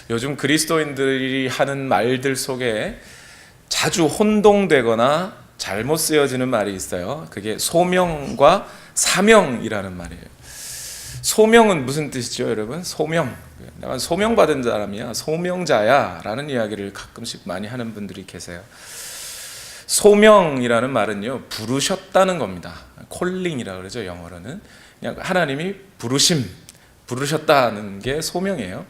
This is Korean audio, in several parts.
요즘 그리스도인들이 하는 말들 속에 자주 혼동되거나 잘못 쓰여지는 말이 있어요. 그게 소명과 사명이라는 말이에요. 소명은 무슨 뜻이죠, 여러분? 소명. 내가 소명받은 사람이야, 소명자야 라는 이야기를 가끔씩 많이 하는 분들이 계세요. 소명이라는 말은요, 부르셨다는 겁니다. 콜링이라고 그러죠, 영어로는. 그냥 하나님이 부르셨다는 게 소명이에요.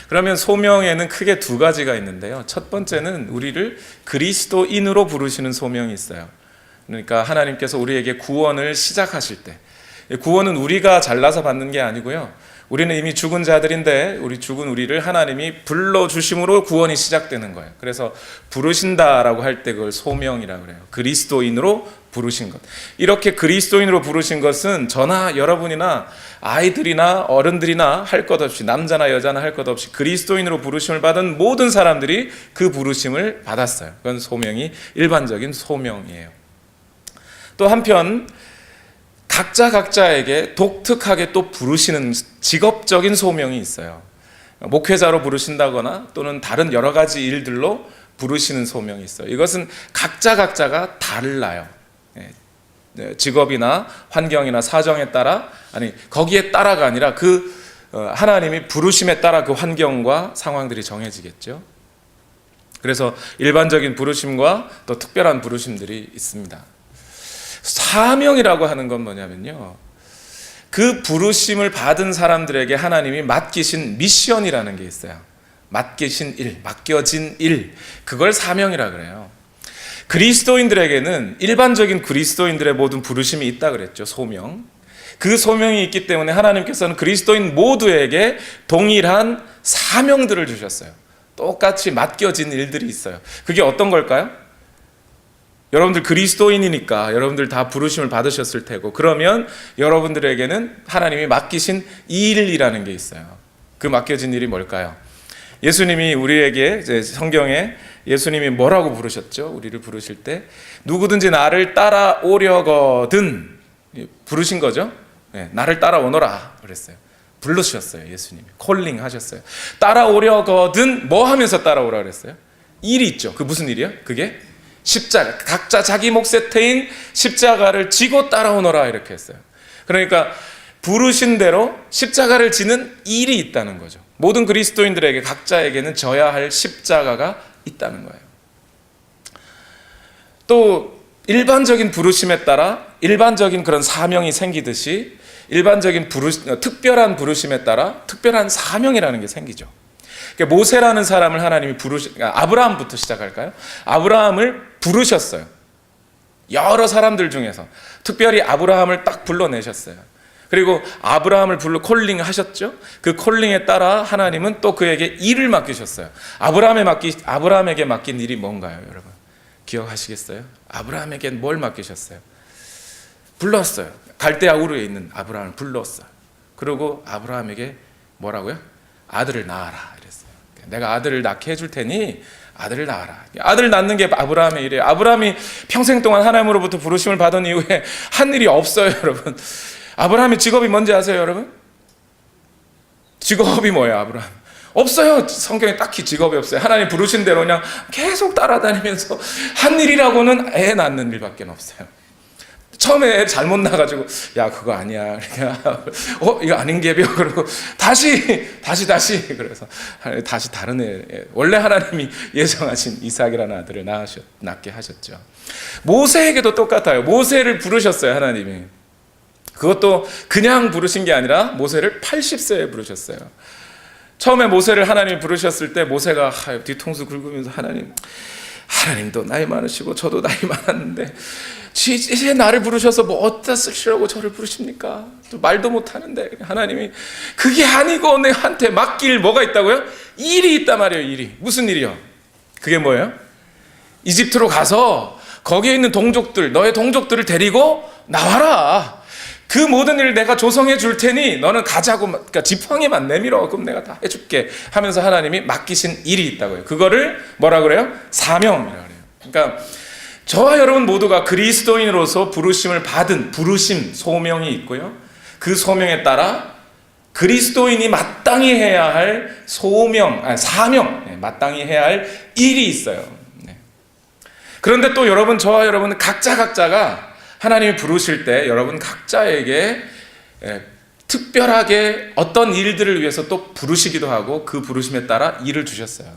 그러면 소명에는 크게 두 가지가 있는데요. 첫 번째는 우리를 그리스도인으로 부르시는 소명이 있어요. 그러니까 하나님께서 우리에게 구원을 시작하실 때, 구원은 우리가 잘나서 받는 게 아니고요, 우리는 이미 죽은 자들인데 죽은 우리를 하나님이 불러주심으로 구원이 시작되는 거예요. 그래서 부르신다라고 할 때 그걸 소명이라고 그래요. 그리스도인으로 부르신 것. 이렇게 그리스도인으로 부르신 것은 저나 여러분이나 아이들이나 어른들이나 할 것 없이, 남자나 여자나 할 것 없이 그리스도인으로 부르심을 받은 모든 사람들이 그 부르심을 받았어요. 그건 소명이 일반적인 소명이에요. 또 한편 각자에게 독특하게 또 부르시는 직업적인 소명이 있어요. 목회자로 부르신다거나 또는 다른 여러 가지 일들로 부르시는 소명이 있어요. 이것은 각자가 달라요. 직업이나 환경이나 사정에 따라, 아니 거기에 따라가 아니라 하나님이 부르심에 따라 그 환경과 상황들이 정해지겠죠. 그래서 일반적인 부르심과 또 특별한 부르심들이 있습니다. 사명이라고 하는 건 뭐냐면요, 그 부르심을 받은 사람들에게 하나님이 맡기신 미션이라는 게 있어요. 맡겨진 일, 그걸 사명이라 그래요. 그리스도인들에게는 일반적인 그리스도인들의 모든 부르심이 있다 그랬죠. 소명. 그 소명이 있기 때문에 하나님께서는 그리스도인 모두에게 동일한 사명들을 주셨어요. 똑같이 맡겨진 일들이 있어요. 그게 어떤 걸까요? 여러분들 그리스도인이니까 여러분들 다 부르심을 받으셨을 테고, 그러면 여러분들에게는 하나님이 맡기신 일이라는 게 있어요. 그 맡겨진 일이 뭘까요? 예수님이 우리에게, 성경에 예수님이 뭐라고 부르셨죠? 우리를 부르실 때 누구든지 나를 따라오려거든 부르신 거죠. 나를 따라오너라 그랬어요. 부르셨어요. 예수님이 콜링 하셨어요. 따라오려거든 뭐 하면서 따라오라 그랬어요? 일이 있죠. 그 무슨 일이요? 그게 십자가, 각자 자기 몫에 태인 십자가를 지고 따라오너라 이렇게 했어요. 그러니까 부르신 대로 십자가를 지는 일이 있다는 거죠. 모든 그리스도인들에게 각자에게는 져야 할 십자가가 있다는 거예요. 또 일반적인 부르심에 따라 일반적인 그런 사명이 생기듯이 특별한 부르심에 따라 특별한 사명이라는 게 생기죠. 모세라는 사람을 하나님이 아브라함부터 시작할까요? 아브라함을 부르셨어요. 여러 사람들 중에서 특별히 아브라함을 딱 불러내셨어요. 그리고 아브라함을 콜링 하셨죠. 그 콜링에 따라 하나님은 또 그에게 일을 맡기셨어요. 아브라함에게 맡긴 일이 뭔가요, 여러분? 기억하시겠어요? 아브라함에게 뭘 맡기셨어요? 불렀어요. 갈대아 우르에 있는 아브라함을 불렀어요. 그리고 아브라함에게 뭐라고요? 아들을 낳아라 이랬어요. 내가 아들을 낳게 해줄 테니 아들을 낳아라. 아들 낳는 게 아브라함의 일이에요. 아브라함이 평생 동안 하나님으로부터 부르심을 받은 이후에 한 일이 없어요, 여러분. 아브라함의 직업이 뭔지 아세요, 여러분? 직업이 뭐예요, 아브라함? 없어요. 성경에 딱히 직업이 없어요. 하나님 부르신 대로 그냥 계속 따라다니면서 한 일이라고는 애 낳는 일밖에 없어요. 처음에 잘못 나가지고 야 그거 아니야. 이거 아닌 게벼. 그러고 다시 그래서 다시 다른 애, 원래 하나님이 예정하신 이삭이라는 아들을 낳게 하셨죠. 모세에게도 똑같아요. 모세를 부르셨어요, 하나님이. 그것도 그냥 부르신 게 아니라 모세를 80세에 부르셨어요. 처음에 모세를 하나님이 부르셨을 때 모세가 뒤통수 긁으면서 하나님도 나이 많으시고 저도 나이 많았는데 이제 나를 부르셔서 뭐 어디다 쓰시라고 저를 부르십니까? 또 말도 못하는데. 하나님이 그게 아니고 내한테 맡길 뭐가 있다고요? 일이 있단 말이에요. 일이. 무슨 일이요? 그게 뭐예요? 이집트로 가서 거기에 있는 너의 동족들을 데리고 나와라. 그 모든 일을 내가 조성해 줄 테니 너는 가자고, 그러니까 지팡이만 내밀어. 그럼 내가 다 해줄게 하면서 하나님이 맡기신 일이 있다고요. 그거를 뭐라 그래요? 사명이라고 그래요. 그러니까 저와 여러분 모두가 그리스도인으로서 부르심을 받은 부르심, 소명이 있고요. 그 소명에 따라 그리스도인이 마땅히 해야 할 사명, 마땅히 해야 할 일이 있어요. 그런데 또 여러분, 저와 여러분 각자가 하나님이 부르실 때 여러분 각자에게 특별하게 어떤 일들을 위해서 또 부르시기도 하고 그 부르심에 따라 일을 주셨어요.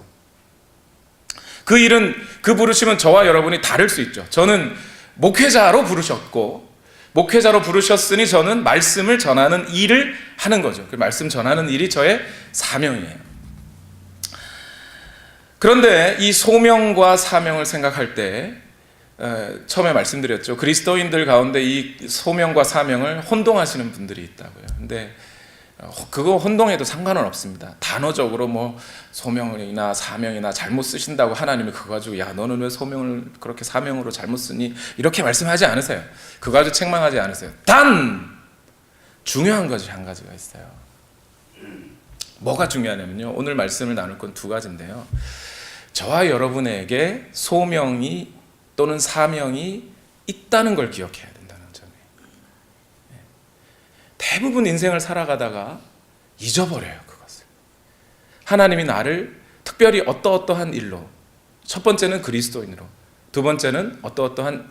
그 부르심은 저와 여러분이 다를 수 있죠. 저는 목회자로 부르셨고, 목회자로 부르셨으니 저는 말씀을 전하는 일을 하는 거죠. 그 말씀 전하는 일이 저의 사명이에요. 그런데 이 소명과 사명을 생각할 때 처음에 말씀드렸죠. 그리스도인들 가운데 이 소명과 사명을 혼동하시는 분들이 있다고요. 근데 그거 혼동해도 상관은 없습니다. 단어적으로 뭐 소명이나 사명이나 잘못 쓰신다고 하나님이 그거 가지고 야 너는 왜 소명을 그렇게 사명으로 잘못 쓰니 이렇게 말씀하지 않으세요. 그거 가지고 책망하지 않으세요. 단 중요한 것이 한 가지가 있어요. 뭐가 중요하냐면요, 오늘 말씀을 나눌 건 두 가지인데요, 저와 여러분에게 소명이 또는 사명이 있다는 걸 기억해야 된다는 점이에요. 대부분 인생을 살아가다가 잊어버려요. 그것을. 하나님이 나를 특별히 어떠한 일로, 첫 번째는 그리스도인으로, 두 번째는 어떠한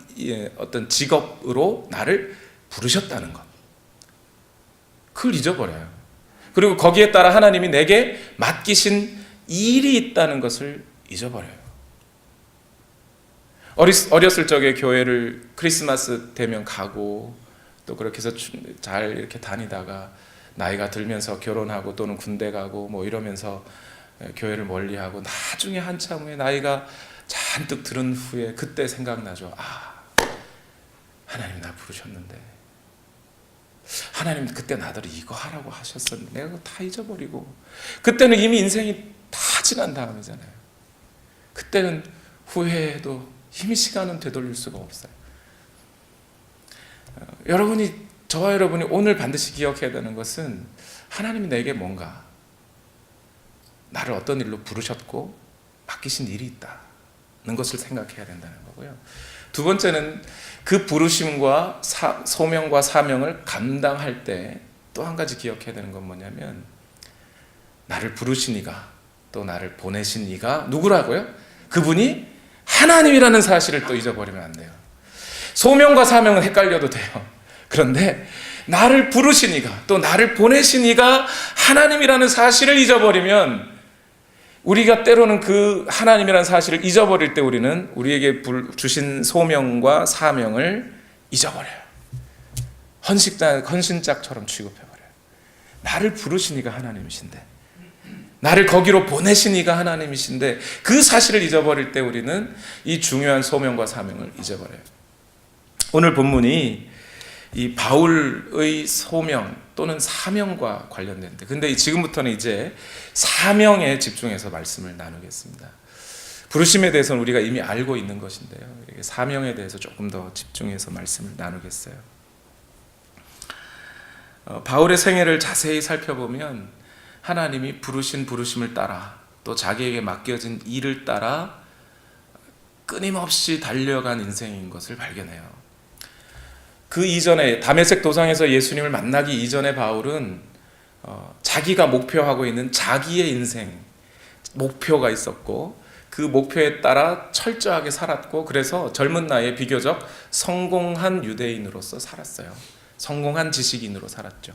어떤 직업으로 나를 부르셨다는 것, 그걸 잊어버려요. 그리고 거기에 따라 하나님이 내게 맡기신 일이 있다는 것을 잊어버려요. 어렸을 적에 교회를 크리스마스 되면 가고 또 그렇게 해서 잘 이렇게 다니다가 나이가 들면서 결혼하고 또는 군대 가고 뭐 이러면서 교회를 멀리하고 나중에 한참 후에 나이가 잔뜩 들은 후에 그때 생각나죠. 하나님 나 부르셨는데, 하나님 그때 나더러 이거 하라고 하셨었는데 내가 그거 다 잊어버리고, 그때는 이미 인생이 다 지난 다음이잖아요. 그때는 후회해도 이미 시간은 되돌릴 수가 없어요. 저와 여러분이 오늘 반드시 기억해야 되는 것은 하나님이 내게 뭔가 나를 어떤 일로 부르셨고 맡기신 일이 있다는 것을 생각해야 된다는 거고요. 두 번째는 그 부르심과 소명과 사명을 감당할 때 또 한 가지 기억해야 되는 건 뭐냐면, 나를 부르신 이가 또 나를 보내신 이가 누구라고요? 그분이 하나님이라는 사실을 또 잊어버리면 안 돼요. 소명과 사명은 헷갈려도 돼요. 그런데 나를 부르신 이가 또 나를 보내신 이가 하나님이라는 사실을 잊어버리면, 우리가 때로는 그 하나님이라는 사실을 잊어버릴 때 우리는 우리에게 주신 소명과 사명을 잊어버려요. 헌신짝처럼 취급해버려요. 나를 부르신 이가 하나님이신데, 나를 거기로 보내신 이가 하나님이신데, 그 사실을 잊어버릴 때 우리는 이 중요한 소명과 사명을 잊어버려요. 오늘 본문이 이 바울의 소명 또는 사명과 관련된데, 근데 지금부터는 이제 사명에 집중해서 말씀을 나누겠습니다. 부르심에 대해서는 우리가 이미 알고 있는 것인데요, 사명에 대해서 조금 더 집중해서 말씀을 나누겠어요. 바울의 생애를 자세히 살펴보면 하나님이 부르심을 따라 또 자기에게 맡겨진 일을 따라 끊임없이 달려간 인생인 것을 발견해요. 그 이전에 다메섹 도상에서 예수님을 만나기 이전에 바울은 자기가 목표하고 있는 자기의 인생, 목표가 있었고 그 목표에 따라 철저하게 살았고, 그래서 젊은 나이에 비교적 성공한 유대인으로서 살았어요. 성공한 지식인으로 살았죠.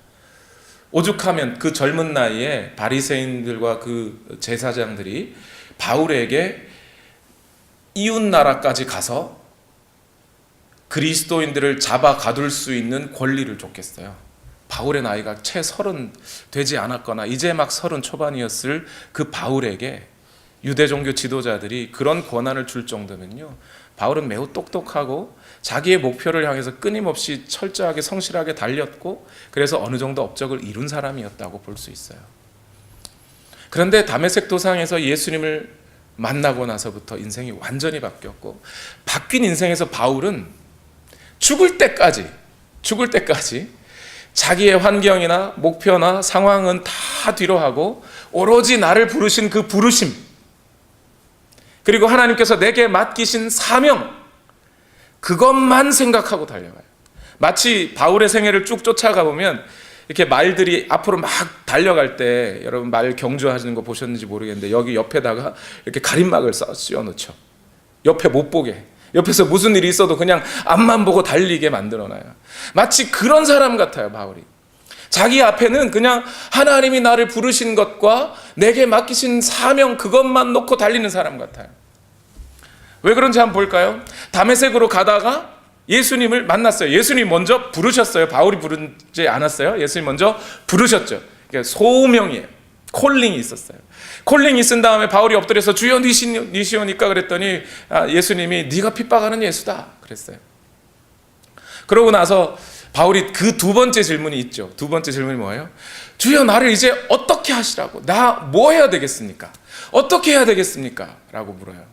오죽하면 그 젊은 나이에 바리새인들과 그 제사장들이 바울에게 이웃 나라까지 가서 그리스도인들을 잡아 가둘 수 있는 권리를 줬겠어요. 바울의 나이가 채 30 되지 않았거나 이제 막 30 초반이었을 그 바울에게 유대 종교 지도자들이 그런 권한을 줄 정도면요, 바울은 매우 똑똑하고 자기의 목표를 향해서 끊임없이 철저하게 성실하게 달렸고, 그래서 어느 정도 업적을 이룬 사람이었다고 볼 수 있어요. 그런데 다메섹 도상에서 예수님을 만나고 나서부터 인생이 완전히 바뀌었고, 바뀐 인생에서 바울은 죽을 때까지 자기의 환경이나 목표나 상황은 다 뒤로 하고 오로지 나를 부르신 그 부르심, 그리고 하나님께서 내게 맡기신 사명, 그것만 생각하고 달려가요. 마치 바울의 생애를 쭉 쫓아가 보면 이렇게 말들이 앞으로 막 달려갈 때 여러분 말 경주하시는 거 보셨는지 모르겠는데 여기 옆에다가 이렇게 가림막을 씌워 놓죠. 옆에 못 보게. 옆에서 무슨 일이 있어도 그냥 앞만 보고 달리게 만들어놔요. 마치 그런 사람 같아요, 바울이. 자기 앞에는 그냥 하나님이 나를 부르신 것과 내게 맡기신 사명 그것만 놓고 달리는 사람 같아요. 왜 그런지 한번 볼까요? 다메섹으로 가다가 예수님을 만났어요. 예수님 먼저 부르셨어요. 바울이 부르지 않았어요. 예수님 먼저 부르셨죠. 소명이에요. 콜링이 있었어요. 콜링이 있은 다음에 바울이 엎드려서 주여 니시오니까 그랬더니 예수님이 네가 핍박하는 예수다 그랬어요. 그러고 나서 바울이 그 두 번째 질문이 있죠. 두 번째 질문이 뭐예요? 주여 나를 이제 어떻게 하시라고? 나 뭐 해야 되겠습니까? 어떻게 해야 되겠습니까? 라고 물어요.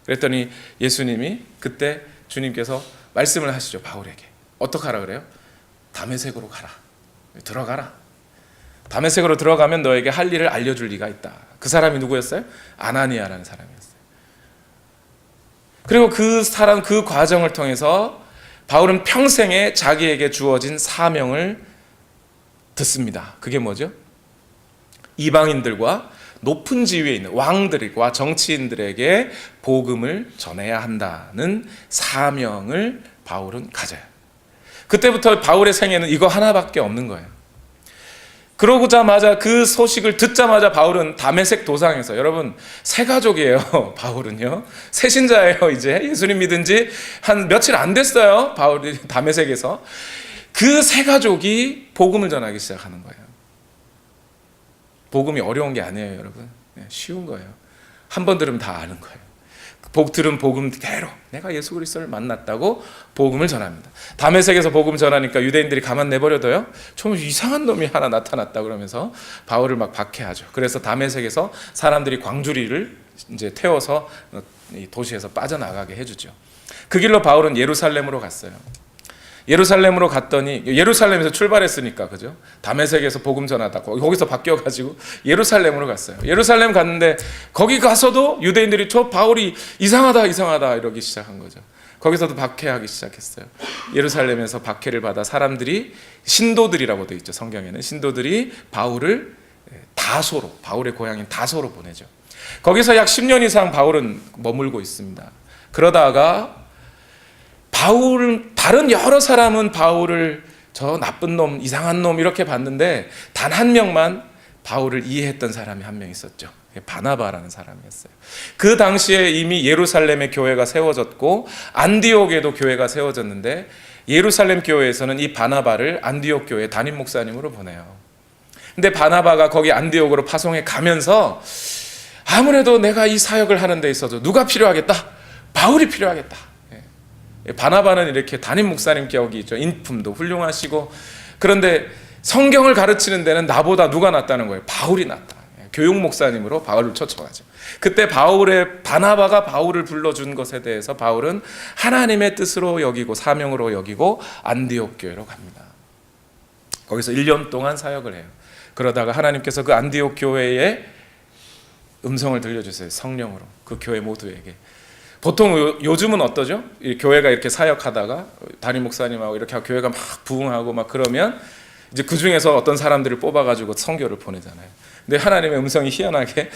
그랬더니 예수님이 그때 주님께서 말씀을 하시죠. 바울에게 어떻게 하라 그래요? 다메섹으로 가라. 들어가라. 다메섹으로 들어가면 너에게 할 일을 알려줄 리가 있다. 그 사람이 누구였어요? 아나니아라는 사람이었어요. 그리고 그 사람 그 과정을 통해서 바울은 평생에 자기에게 주어진 사명을 듣습니다. 그게 뭐죠? 이방인들과 높은 지위에 있는 왕들과 정치인들에게 복음을 전해야 한다는 사명을 바울은 가져요. 그때부터 바울의 생애는 이거 하나밖에 없는 거예요. 그러고자마자 그 소식을 듣자마자 바울은 다메섹 도상에서, 여러분 새 가족이에요. 바울은요 새 신자예요. 이제 예수님 믿은 지 한 며칠 안 됐어요. 바울이 다메섹에서 그 새 가족이 복음을 전하기 시작하는 거예요. 복음이 어려운 게 아니에요, 여러분. 쉬운 거예요. 한 번 들으면 다 아는 거예요. 들은 복음대로 내가 예수 그리스도를 만났다고 복음을 전합니다. 다메섹에서 복음 전하니까 유대인들이 가만 내버려둬요? 좀 이상한 놈이 하나 나타났다 그러면서 바울을 막 박해하죠. 그래서 다메섹에서 사람들이 광주리를 이제 태워서 이 도시에서 빠져나가게 해주죠. 그 길로 바울은 예루살렘으로 갔어요. 예루살렘으로 갔더니, 예루살렘에서 출발했으니까, 그죠? 다메섹에서 복음 전하다 거기서 바뀌어가지고 예루살렘으로 갔어요. 예루살렘 갔는데 거기 가서도 유대인들이 저 바울이 이상하다 이러기 시작한 거죠. 거기서도 박해하기 시작했어요. 예루살렘에서 박해를 받아 사람들이, 신도들이라고 되어 있죠, 성경에는. 신도들이 바울을 다소로, 바울의 고향인 다소로 보내죠. 거기서 약 10년 이상 바울은 머물고 있습니다. 그러다가 다른 여러 사람은 바울을 저 나쁜 놈, 이상한 놈 이렇게 봤는데 단 한 명만 바울을 이해했던 사람이 한 명 있었죠. 바나바라는 사람이었어요. 그 당시에 이미 예루살렘에 교회가 세워졌고 안디옥에도 교회가 세워졌는데 예루살렘 교회에서는 이 바나바를 안디옥 교회 담임 목사님으로 보내요. 근데 바나바가 거기 안디옥으로 파송해 가면서 아무래도 내가 이 사역을 하는 데 있어서 누가 필요하겠다? 바울이 필요하겠다. 바나바는 이렇게 담임 목사님 격이 있죠. 인품도 훌륭하시고, 그런데 성경을 가르치는 데는 나보다 누가 낫다는 거예요? 바울이 낫다. 교육 목사님으로 바울을 초청하죠. 그때 바나바가 바울을 불러준 것에 대해서 바울은 하나님의 뜻으로 여기고 사명으로 여기고 안디옥 교회로 갑니다. 거기서 1년 동안 사역을 해요. 그러다가 하나님께서 그 안디옥 교회에 음성을 들려주세요. 성령으로 그 교회 모두에게. 보통 요즘은 어떠죠? 이 교회가 이렇게 사역하다가 담임 목사님하고 이렇게 교회가 막 부흥하고 막 그러면 이제 그 중에서 어떤 사람들을 뽑아가지고 선교를 보내잖아요. 근데 하나님의 음성이 희한하게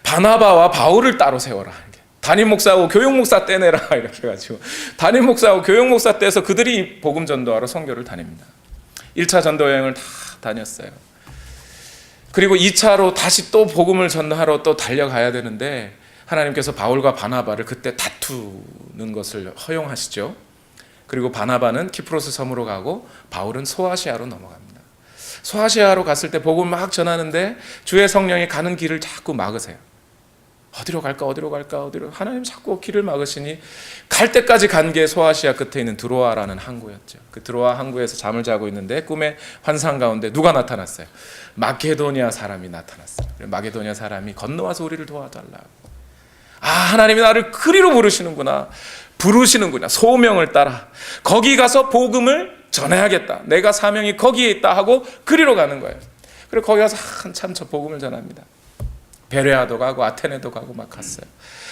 바나바와 바울을 따로 세워라. 담임 목사하고 교육 목사 떼내라. 이렇게 해가지고 담임 목사하고 교육 목사 떼서 그들이 복음 전도하러 선교를 다닙니다. 1차 전도 여행을 다 다녔어요. 그리고 2차로 다시 또 복음을 전하러 또 달려가야 되는데 하나님께서 바울과 바나바를 그때 다투는 것을 허용하시죠. 그리고 바나바는 키프로스 섬으로 가고 바울은 소아시아로 넘어갑니다. 소아시아로 갔을 때 복음 막 전하는데 주의 성령이 가는 길을 자꾸 막으세요. 어디로 갈까 하나님 자꾸 길을 막으시니 갈 때까지 간 게 소아시아 끝에 있는 드로아라는 항구였죠. 그 드로아 항구에서 잠을 자고 있는데 꿈의 환상 가운데 누가 나타났어요? 마게도니아 사람이 나타났어요. 마게도니아 사람이 건너와서 우리를 도와달라고. 하나님이 나를 그리로 부르시는구나. 소명을 따라 거기 가서 복음을 전해야겠다. 내가 사명이 거기에 있다 하고 그리로 가는 거예요. 그리고 거기 가서 한참 저 복음을 전합니다. 베레아도 가고 아테네도 가고 막 갔어요.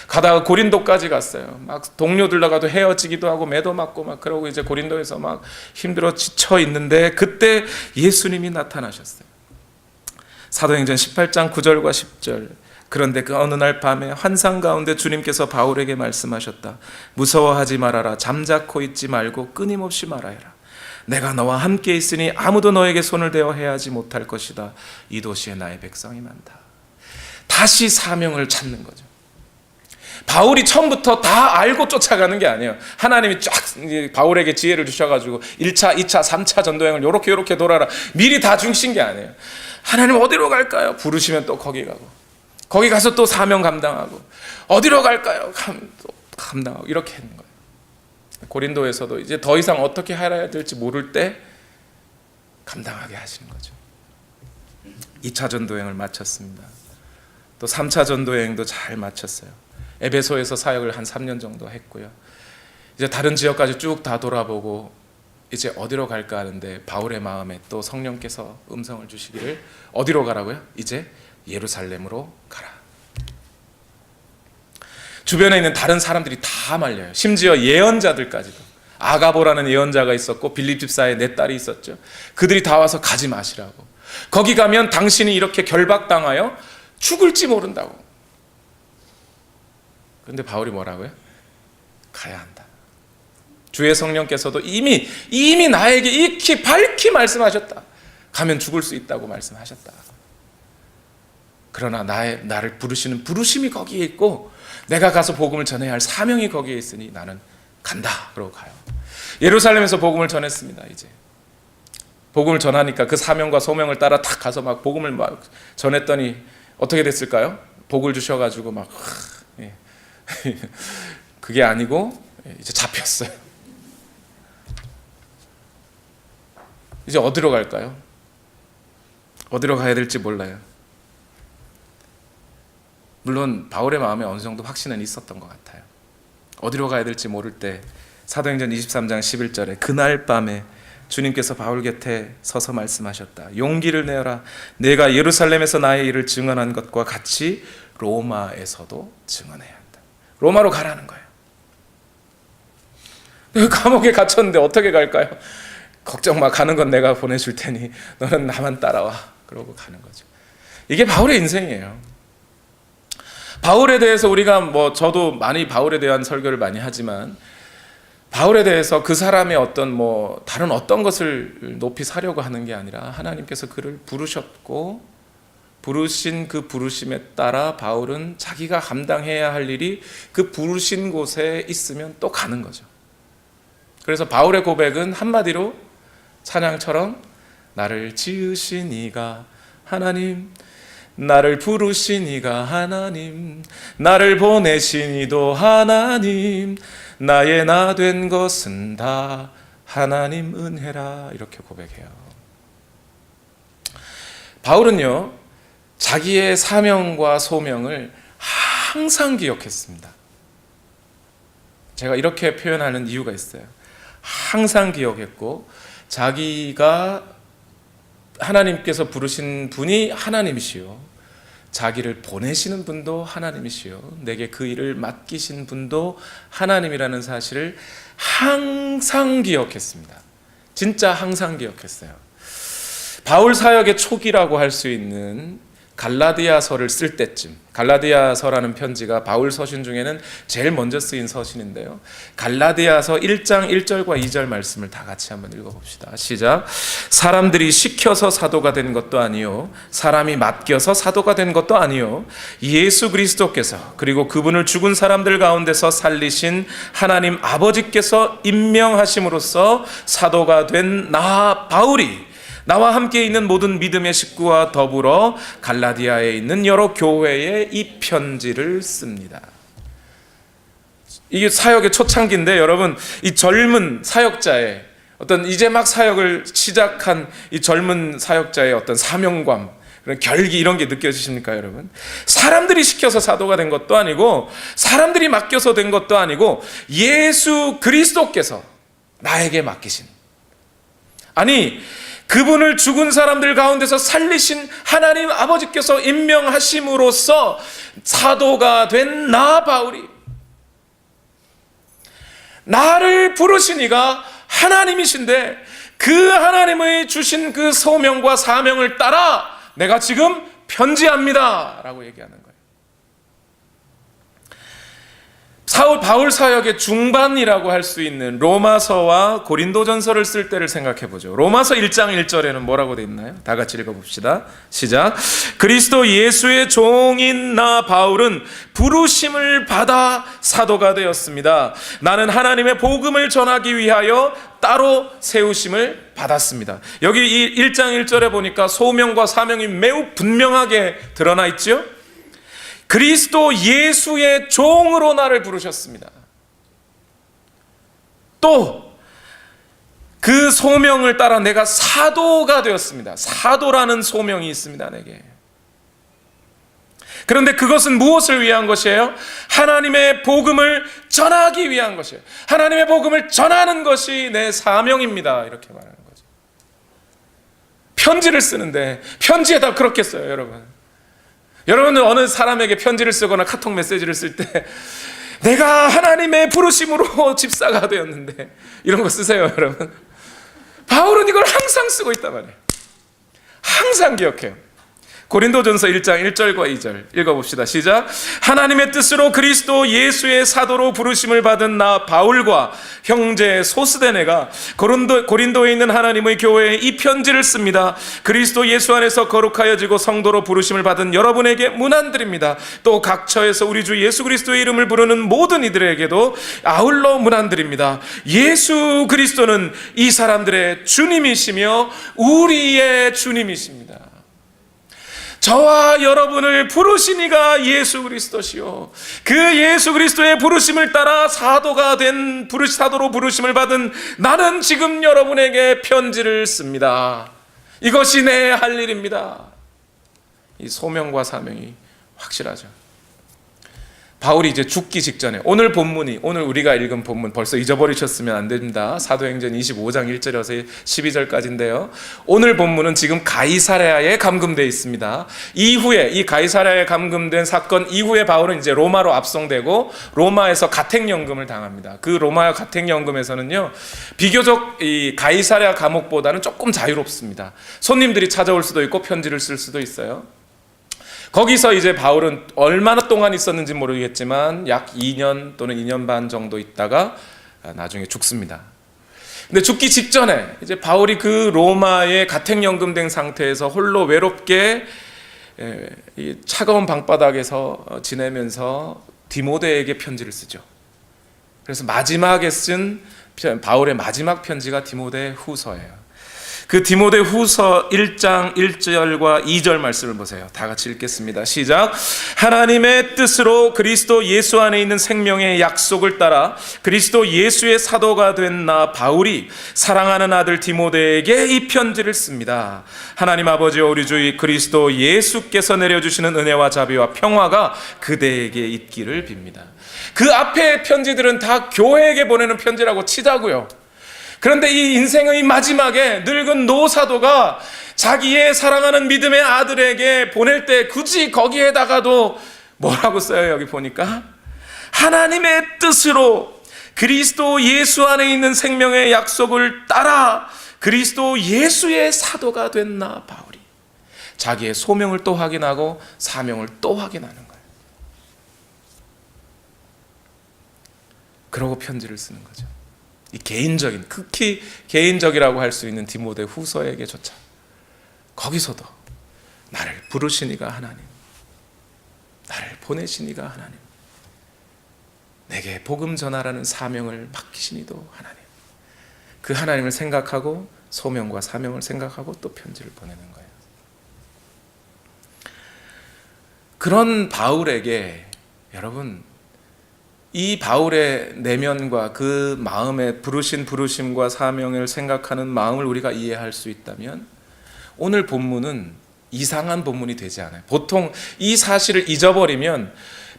가다가 고린도까지 갔어요. 막 동료들과도 헤어지기도 하고 매도 맞고 막 그러고 이제 고린도에서 막 힘들어 지쳐 있는데 그때 예수님이 나타나셨어요. 사도행전 18장 9절과 10절. 그런데 그 어느 날 밤에 환상 가운데 주님께서 바울에게 말씀하셨다. 무서워하지 말아라. 잠자코 있지 말고 끊임없이 말하여라. 내가 너와 함께 있으니 아무도 너에게 손을 대어 해하지 못할 것이다. 이 도시에 나의 백성이 많다. 다시 사명을 찾는 거죠. 바울이 처음부터 다 알고 쫓아가는 게 아니에요. 하나님이 쫙 바울에게 지혜를 주셔가지고 1차, 2차, 3차 전도여행을 요렇게 돌아라 미리 다 주신 게 아니에요. 하나님 어디로 갈까요? 부르시면 또 거기 가고, 거기 가서 또 사명 감당하고, 어디로 갈까요? 또 감당하고, 이렇게 하는 거예요. 고린도에서도 이제 더 이상 어떻게 해야 될지 모를 때 감당하게 하시는 거죠. 2차 전도여행을 마쳤습니다. 또 3차 전도여행도 잘 마쳤어요. 에베소에서 사역을 한 3년 정도 했고요. 이제 다른 지역까지 쭉 다 돌아보고 이제 어디로 갈까 하는데 바울의 마음에 또 성령께서 음성을 주시기를 어디로 가라고요? 이제 예루살렘으로 가라. 주변에 있는 다른 사람들이 다 말려요. 심지어 예언자들까지도. 아가보라는 예언자가 있었고 빌립 집사의 네 딸이 있었죠. 그들이 다 와서 가지 마시라고. 거기 가면 당신이 이렇게 결박당하여 죽을지 모른다고. 그런데 바울이 뭐라고요? 가야 한다. 주의 성령께서도 이미 나에게 익히 밝히 말씀하셨다. 가면 죽을 수 있다고 말씀하셨다. 그러나 나를 부르시는 부르심이 거기에 있고 내가 가서 복음을 전해야 할 사명이 거기에 있으니 나는 간다. 그러고 가요. 예루살렘에서 복음을 전했습니다. 이제 복음을 전하니까 그 사명과 소명을 따라 탁 가서 막 복음을 막 전했더니 어떻게 됐을까요? 복을 주셔가지고 막 그게 아니고 이제 잡혔어요. 이제 어디로 갈까요? 어디로 가야 될지 몰라요. 물론 바울의 마음에 어느 정도 확신은 있었던 것 같아요. 어디로 가야 될지 모를 때 사도행전 23장 11절에 그날 밤에 주님께서 바울 곁에 서서 말씀하셨다. 용기를 내어라. 내가 예루살렘에서 나의 일을 증언한 것과 같이 로마에서도 증언해야 한다. 로마로 가라는 거예요. 내가 감옥에 갇혔는데 어떻게 갈까요? 걱정 마. 가는 건 내가 보내줄 테니 너는 나만 따라와. 그러고 가는 거죠. 이게 바울의 인생이에요. 바울에 대해서 우리가 저도 많이 바울에 대한 설교를 많이 하지만 바울에 대해서 그 사람의 어떤 다른 어떤 것을 높이 사려고 하는 게 아니라 하나님께서 그를 부르셨고 부르신 그 부르심에 따라 바울은 자기가 감당해야 할 일이 그 부르신 곳에 있으면 또 가는 거죠. 그래서 바울의 고백은 한마디로 찬양처럼 나를 지으신 이가 하나님, 나를 부르신 이가 하나님, 나를 보내신 이도 하나님, 나의 나 된 것은 다 하나님 은혜라. 이렇게 고백해요. 바울은요, 자기의 사명과 소명을 항상 기억했습니다. 제가 이렇게 표현하는 이유가 있어요. 항상 기억했고 자기가 하나님께서 부르신 분이 하나님이시요, 자기를 보내시는 분도 하나님이시요, 내게 그 일을 맡기신 분도 하나님이라는 사실을 항상 기억했습니다. 진짜 항상 기억했어요. 바울 사역의 초기라고 할 수 있는 갈라디아서를 쓸 때쯤, 갈라디아서라는 편지가 바울 서신 중에는 제일 먼저 쓰인 서신인데요, 갈라디아서 1장 1절과 2절 말씀을 다 같이 한번 읽어봅시다. 시작. 사람들이 시켜서 사도가 된 것도 아니요 사람이 맡겨서 사도가 된 것도 아니요 예수 그리스도께서 그리고 그분을 죽은 사람들 가운데서 살리신 하나님 아버지께서 임명하심으로써 사도가 된 나 바울이 나와 함께 있는 모든 믿음의 식구와 더불어 갈라디아에 있는 여러 교회에 이 편지를 씁니다. 이게 사역의 초창기인데 여러분, 이 젊은 사역자의 어떤 이제 막 사역을 시작한 이 젊은 사역자의 어떤 사명감, 그런 결기, 이런 게 느껴지십니까 여러분? 사람들이 시켜서 사도가 된 것도 아니고 사람들이 맡겨서 된 것도 아니고 예수 그리스도께서 나에게 맡기신, 아니 그분을 죽은 사람들 가운데서 살리신 하나님 아버지께서 임명하심으로써 사도가 된 나 바울이, 나를 부르신 이가 하나님이신데 그 하나님의 주신 그 소명과 사명을 따라 내가 지금 편지합니다 라고 얘기하는 거예요. 바울 사역의 중반이라고 할 수 있는 로마서와 고린도전서를 쓸 때를 생각해 보죠. 로마서 1장 1절에는 뭐라고 되어 있나요? 다 같이 읽어봅시다. 시작. 그리스도 예수의 종인 나 바울은 부르심을 받아 사도가 되었습니다. 나는 하나님의 복음을 전하기 위하여 따로 세우심을 받았습니다. 여기 이 1장 1절에 보니까 소명과 사명이 매우 분명하게 드러나 있죠. 그리스도 예수의 종으로 나를 부르셨습니다. 또 그 소명을 따라 내가 사도가 되었습니다. 사도라는 소명이 있습니다, 내게. 그런데 그것은 무엇을 위한 것이에요? 하나님의 복음을 전하기 위한 것이에요. 하나님의 복음을 전하는 것이 내 사명입니다. 이렇게 말하는 거죠. 편지를 쓰는데 편지에다 그렇게 써요, 여러분. 여러분은 어느 사람에게 편지를 쓰거나 카톡 메시지를 쓸 때 내가 하나님의 부르심으로 집사가 되었는데 이런 거 쓰세요, 여러분. 바울은 이걸 항상 쓰고 있단 말이에요. 항상 기억해요. 고린도전서 1장 1절과 2절 읽어봅시다. 시작. 하나님의 뜻으로 그리스도 예수의 사도로 부르심을 받은 나 바울과 형제 소스데네가 고린도에 있는 하나님의 교회에 이 편지를 씁니다. 그리스도 예수 안에서 거룩하여지고 성도로 부르심을 받은 여러분에게 문안드립니다. 또 각 처에서 우리 주 예수 그리스도의 이름을 부르는 모든 이들에게도 아울러 문안드립니다. 예수 그리스도는 이 사람들의 주님이시며 우리의 주님이십니다. 저와 여러분을 부르신 이가 예수 그리스도시요, 그 예수 그리스도의 부르심을 따라 사도로 부르심을 받은 나는 지금 여러분에게 편지를 씁니다. 이것이 내 할 일입니다. 이 소명과 사명이 확실하죠. 바울이 이제 죽기 직전에, 오늘 우리가 읽은 본문 벌써 잊어버리셨으면 안 됩니다. 사도행전 25장 1절에서 12절까지인데요. 오늘 본문은 지금 가이사랴에 감금되어 있습니다. 이후에 이 가이사랴에 감금된 사건 이후에 바울은 이제 로마로 압송되고 로마에서 가택연금을 당합니다. 그 로마 가택연금에서는요, 비교적 이 가이사랴 감옥보다는 조금 자유롭습니다. 손님들이 찾아올 수도 있고 편지를 쓸 수도 있어요. 거기서 이제 바울은 얼마나 동안 있었는지 모르겠지만 약 2년 또는 2년 반 정도 있다가 나중에 죽습니다. 근데 죽기 직전에 이제 바울이 그 로마에 가택연금된 상태에서 홀로 외롭게 이 차가운 방바닥에서 지내면서 디모데에게 편지를 쓰죠. 그래서 마지막에 쓴 바울의 마지막 편지가 디모데 후서예요. 그 디모데 후서 1장 1절과 2절 말씀을 보세요. 다 같이 읽겠습니다. 시작. 하나님의 뜻으로 그리스도 예수 안에 있는 생명의 약속을 따라 그리스도 예수의 사도가 된 나 바울이 사랑하는 아들 디모데에게 이 편지를 씁니다. 하나님 아버지와 우리 주 그리스도 예수께서 내려주시는 은혜와 자비와 평화가 그대에게 있기를 빕니다. 그 앞에 편지들은 다 교회에게 보내는 편지라고 치자고요. 그런데 이 인생의 마지막에 늙은 노사도가 자기의 사랑하는 믿음의 아들에게 보낼 때 굳이 거기에다가도 뭐라고 써요? 여기 보니까 하나님의 뜻으로 그리스도 예수 안에 있는 생명의 약속을 따라 그리스도 예수의 사도가 된 나 바울이 자기의 소명을 또 확인하고 사명을 또 확인하는 거예요. 그러고 편지를 쓰는 거죠. 이 개인적인, 극히 개인적이라고 할 수 있는 디모데 후서에게조차 거기서도 나를 부르신 이가 하나님, 나를 보내신 이가 하나님, 내게 복음 전하라는 사명을 맡기신 이도 하나님, 그 하나님을 생각하고 소명과 사명을 생각하고 또 편지를 보내는 거예요. 그런 바울에게 여러분, 이 바울의 내면과 그 마음의 부르심과 사명을 생각하는 마음을 우리가 이해할 수 있다면 오늘 본문은 이상한 본문이 되지 않아요. 보통 이 사실을 잊어버리면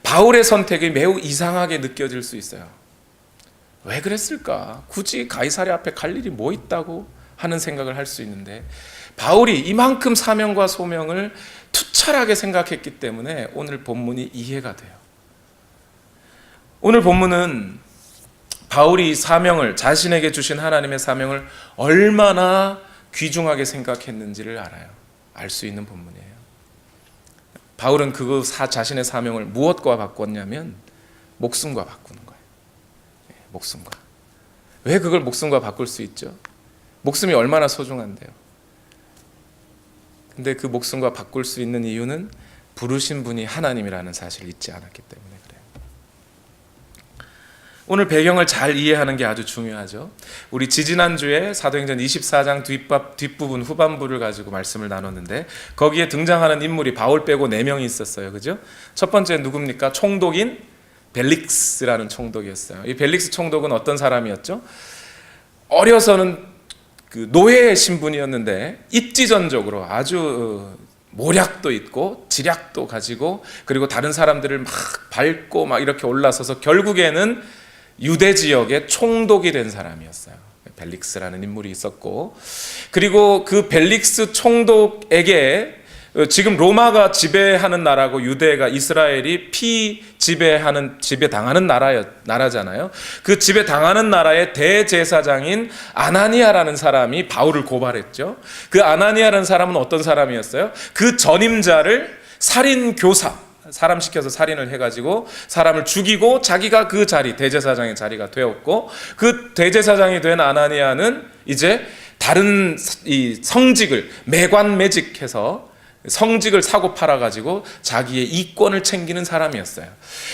바울의 선택이 매우 이상하게 느껴질 수 있어요. 왜 그랬을까? 굳이 가이사랴 앞에 갈 일이 뭐 있다고 하는 생각을 할 수 있는데, 바울이 이만큼 사명과 소명을 투철하게 생각했기 때문에 오늘 본문이 이해가 돼요. 오늘 본문은 바울이 사명을, 자신에게 주신 하나님의 사명을 얼마나 귀중하게 생각했는지를 알아요. 알 수 있는 본문이에요. 바울은 자신의 사명을 무엇과 바꿨냐면 목숨과 바꾸는 거예요. 목숨과. 왜 그걸 목숨과 바꿀 수 있죠? 목숨이 얼마나 소중한데요. 근데 그 목숨과 바꿀 수 있는 이유는 부르신 분이 하나님이라는 사실을 잊지 않았기 때문에 그래요. 오늘 배경을 잘 이해하는 게 아주 중요하죠. 우리 지지난주에 사도행전 24장 뒷부분 후반부를 가지고 말씀을 나눴는데, 거기에 등장하는 인물이 바울 빼고 4명이 있었어요. 그죠? 첫 번째는 누굽니까? 총독인 벨릭스라는 총독이었어요. 이 벨릭스 총독은 어떤 사람이었죠? 어려서는 그 노예의 신분이었는데 입지전적으로 아주 모략도 있고 지략도 가지고, 그리고 다른 사람들을 막 밟고 막 이렇게 올라서서 결국에는 유대 지역의 총독이 된 사람이었어요. 벨릭스라는 인물이 있었고, 그리고 그 벨릭스 총독에게 지금 로마가 지배하는 나라고 유대가, 이스라엘이 지배당하는 나라잖아요. 그 지배당하는 나라의 대제사장인 아나니아라는 사람이 바울을 고발했죠. 그 아나니아라는 사람은 어떤 사람이었어요? 그 전임자를 살인 교사, 사람 시켜서 살인을 해가지고 사람을 죽이고 자기가 그 자리, 대제사장의 자리가 되었고, 그 대제사장이 된 아나니아는 이제 다른 이 성직을 매관매직해서 성직을 사고 팔아가지고 자기의 이권을 챙기는 사람이었어요.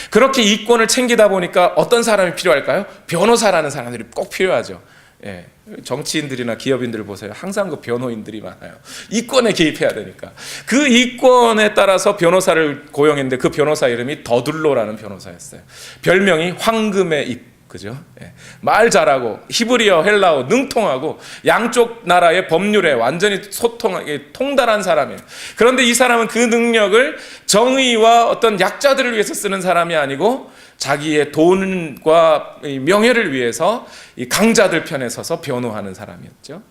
그렇게 이권을 챙기다 보니까 어떤 사람이 필요할까요? 변호사라는 사람들이 꼭 필요하죠. 예, 정치인들이나 기업인들 보세요. 항상 그 변호인들이 많아요. 이권에 개입해야 되니까. 그 이권에 따라서 변호사를 고용했는데, 그 변호사 이름이 더둘로라는 변호사였어요. 별명이 황금의 입. 그죠? 예. 말 잘하고 히브리어, 헬라어 능통하고 양쪽 나라의 법률에 완전히 통달한 사람이에요. 그런데 이 사람은 그 능력을 정의와 어떤 약자들을 위해서 쓰는 사람이 아니고 자기의 돈과 명예를 위해서 이 강자들 편에 서서 변호하는 사람이었죠.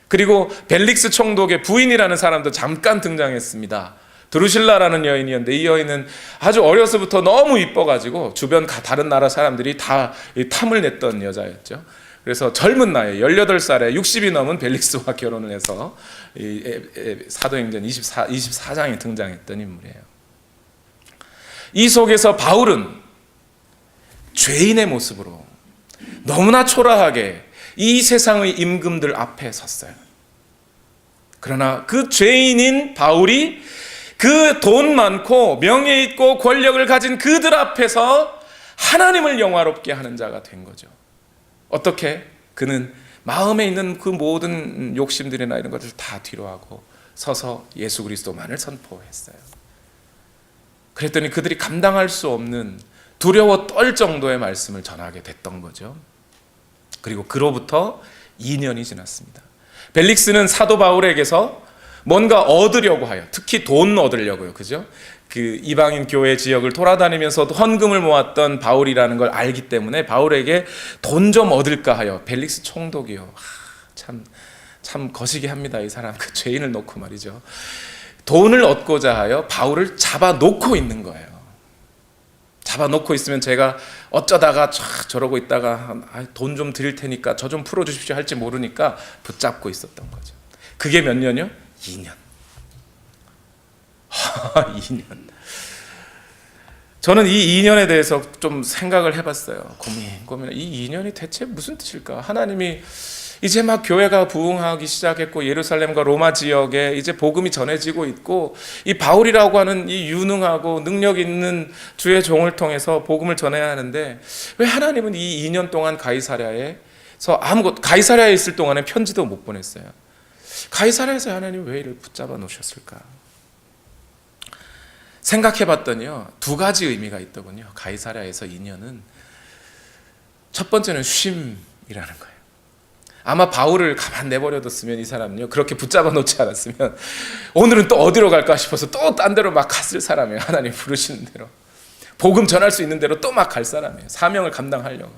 그리고 벨릭스 총독의 부인이라는 사람도 잠깐 등장했습니다. 드루실라라는 여인이었는데, 이 여인은 아주 어려서부터 너무 이뻐가지고 주변 다른 나라 사람들이 다 탐을 냈던 여자였죠. 그래서 젊은 나이에 18살에 60이 넘은 벨릭스와 결혼을 해서 사도행전 24장에 등장했던 인물이에요. 이 속에서 바울은 죄인의 모습으로 너무나 초라하게 이 세상의 임금들 앞에 섰어요. 그러나 그 죄인인 바울이 그 돈 많고 명예 있고 권력을 가진 그들 앞에서 하나님을 영화롭게 하는 자가 된 거죠. 어떻게? 그는 마음에 있는 그 모든 욕심들이나 이런 것을 다 뒤로하고 서서 예수 그리스도만을 선포했어요. 그랬더니 그들이 감당할 수 없는, 두려워 떨 정도의 말씀을 전하게 됐던 거죠. 그리고 그로부터 2년이 지났습니다. 벨릭스는 사도 바울에게서 뭔가 얻으려고 하여, 특히 돈 얻으려고요. 그죠? 그 이방인 교회 지역을 돌아다니면서도 헌금을 모았던 바울이라는 걸 알기 때문에 바울에게 돈 좀 얻을까 하여, 벨릭스 총독이요. 참 거시기 합니다. 이 사람, 그 죄인을 놓고 말이죠. 돈을 얻고자 하여 바울을 잡아놓고 있는 거예요. 잡아놓고 있으면 제가 어쩌다가 저러고 있다가 돈 좀 드릴 테니까 저 좀 풀어주십시오 할지 모르니까 붙잡고 있었던 거죠. 그게 몇 년이요? 2년. 2년. 저는 이 2년에 대해서 좀 생각을 해봤어요. 고민. 이 2년이 대체 무슨 뜻일까? 하나님이 이제 막 교회가 부흥하기 시작했고, 예루살렘과 로마 지역에 이제 복음이 전해지고 있고, 이 바울이라고 하는 이 유능하고 능력 있는 주의 종을 통해서 복음을 전해야 하는데, 왜 하나님은 이 2년 동안 가이사랴에 있을 동안에 편지도 못 보냈어요? 가이사랴에서 하나님 왜 이를 붙잡아 놓으셨을까? 생각해 봤더니요, 2가지 의미가 있더군요. 가이사랴에서 2년은 첫 번째는 쉼이라는 거예요. 아마 바울을 가만 내버려뒀으면 이 사람은요, 그렇게 붙잡아 놓지 않았으면 오늘은 또 어디로 갈까 싶어서 또 딴 데로 막 갔을 사람이에요. 하나님 부르시는 대로 복음 전할 수 있는 대로 또 막 갈 사람이에요. 사명을 감당하려고.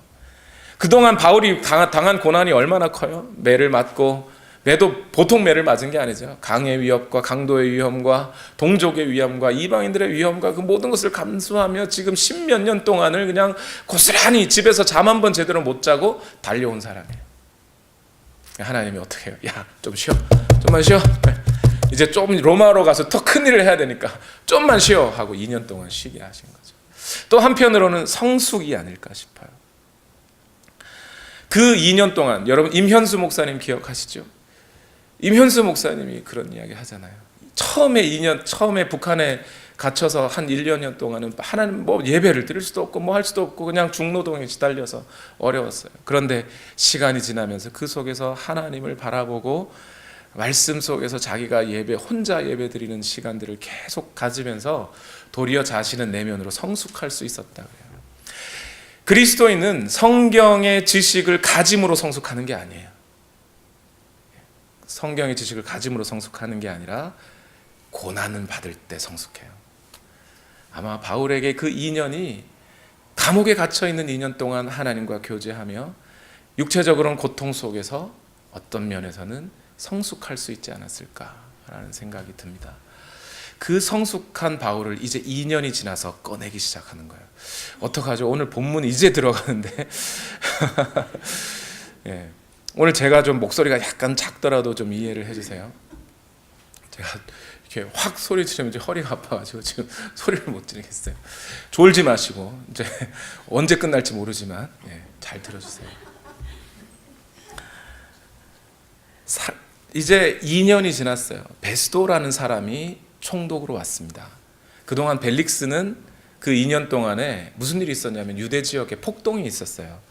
그동안 바울이 당한 고난이 얼마나 커요? 매를 맞고, 매도 보통 매를 맞은 게 아니죠. 강의 위협과 강도의 위험과 동족의 위험과 이방인들의 위험과 그 모든 것을 감수하며 지금 10몇 년 동안을 그냥 고스란히 집에서 잠 한 번 제대로 못 자고 달려온 사람이에요. 하나님이 어떻게 해요? 야, 좀 쉬어. 좀만 쉬어. 이제 좀 로마로 가서 더 큰일을 해야 되니까 좀만 쉬어 하고 2년 동안 쉬게 하신 거죠. 또 한편으로는 성숙이 아닐까 싶어요. 그 2년 동안 여러분 임현수 목사님 기억하시죠? 임현수 목사님이 그런 이야기 하잖아요. 처음에 북한에 갇혀서 한 1년 동안은 하나님 뭐 예배를 드릴 수도 없고 뭐 할 수도 없고 그냥 중노동에 시달려서 어려웠어요. 그런데 시간이 지나면서 그 속에서 하나님을 바라보고 말씀 속에서 자기가 혼자 예배 드리는 시간들을 계속 가지면서 도리어 자신은 내면으로 성숙할 수 있었다고요. 그리스도인은 성경의 지식을 가짐으로 성숙하는 게 아니에요. 성경의 지식을 가짐으로 성숙하는 게 아니라 고난을 받을 때 성숙해요. 아마 바울에게 그 2년이 감옥에 갇혀있는 2년 동안 하나님과 교제하며 육체적으로는 고통 속에서 어떤 면에서는 성숙할 수 있지 않았을까라는 생각이 듭니다. 그 성숙한 바울을 이제 2년이 지나서 꺼내기 시작하는 거예요. 어떡하죠? 오늘 본문 이제 들어가는데 예. 오늘 제가 좀 목소리가 약간 작더라도 좀 이해를 해주세요. 제가 이렇게 확 소리 지르면 이제 허리가 아파가지고 지금 소리를 못 지르겠어요. 졸지 마시고 이제 언제 끝날지 모르지만 잘 들어주세요. 이제 2년이 지났어요. 베스도라는 사람이 총독으로 왔습니다. 그동안 벨릭스는 그 2년 동안에 무슨 일이 있었냐면 유대 지역에 폭동이 있었어요.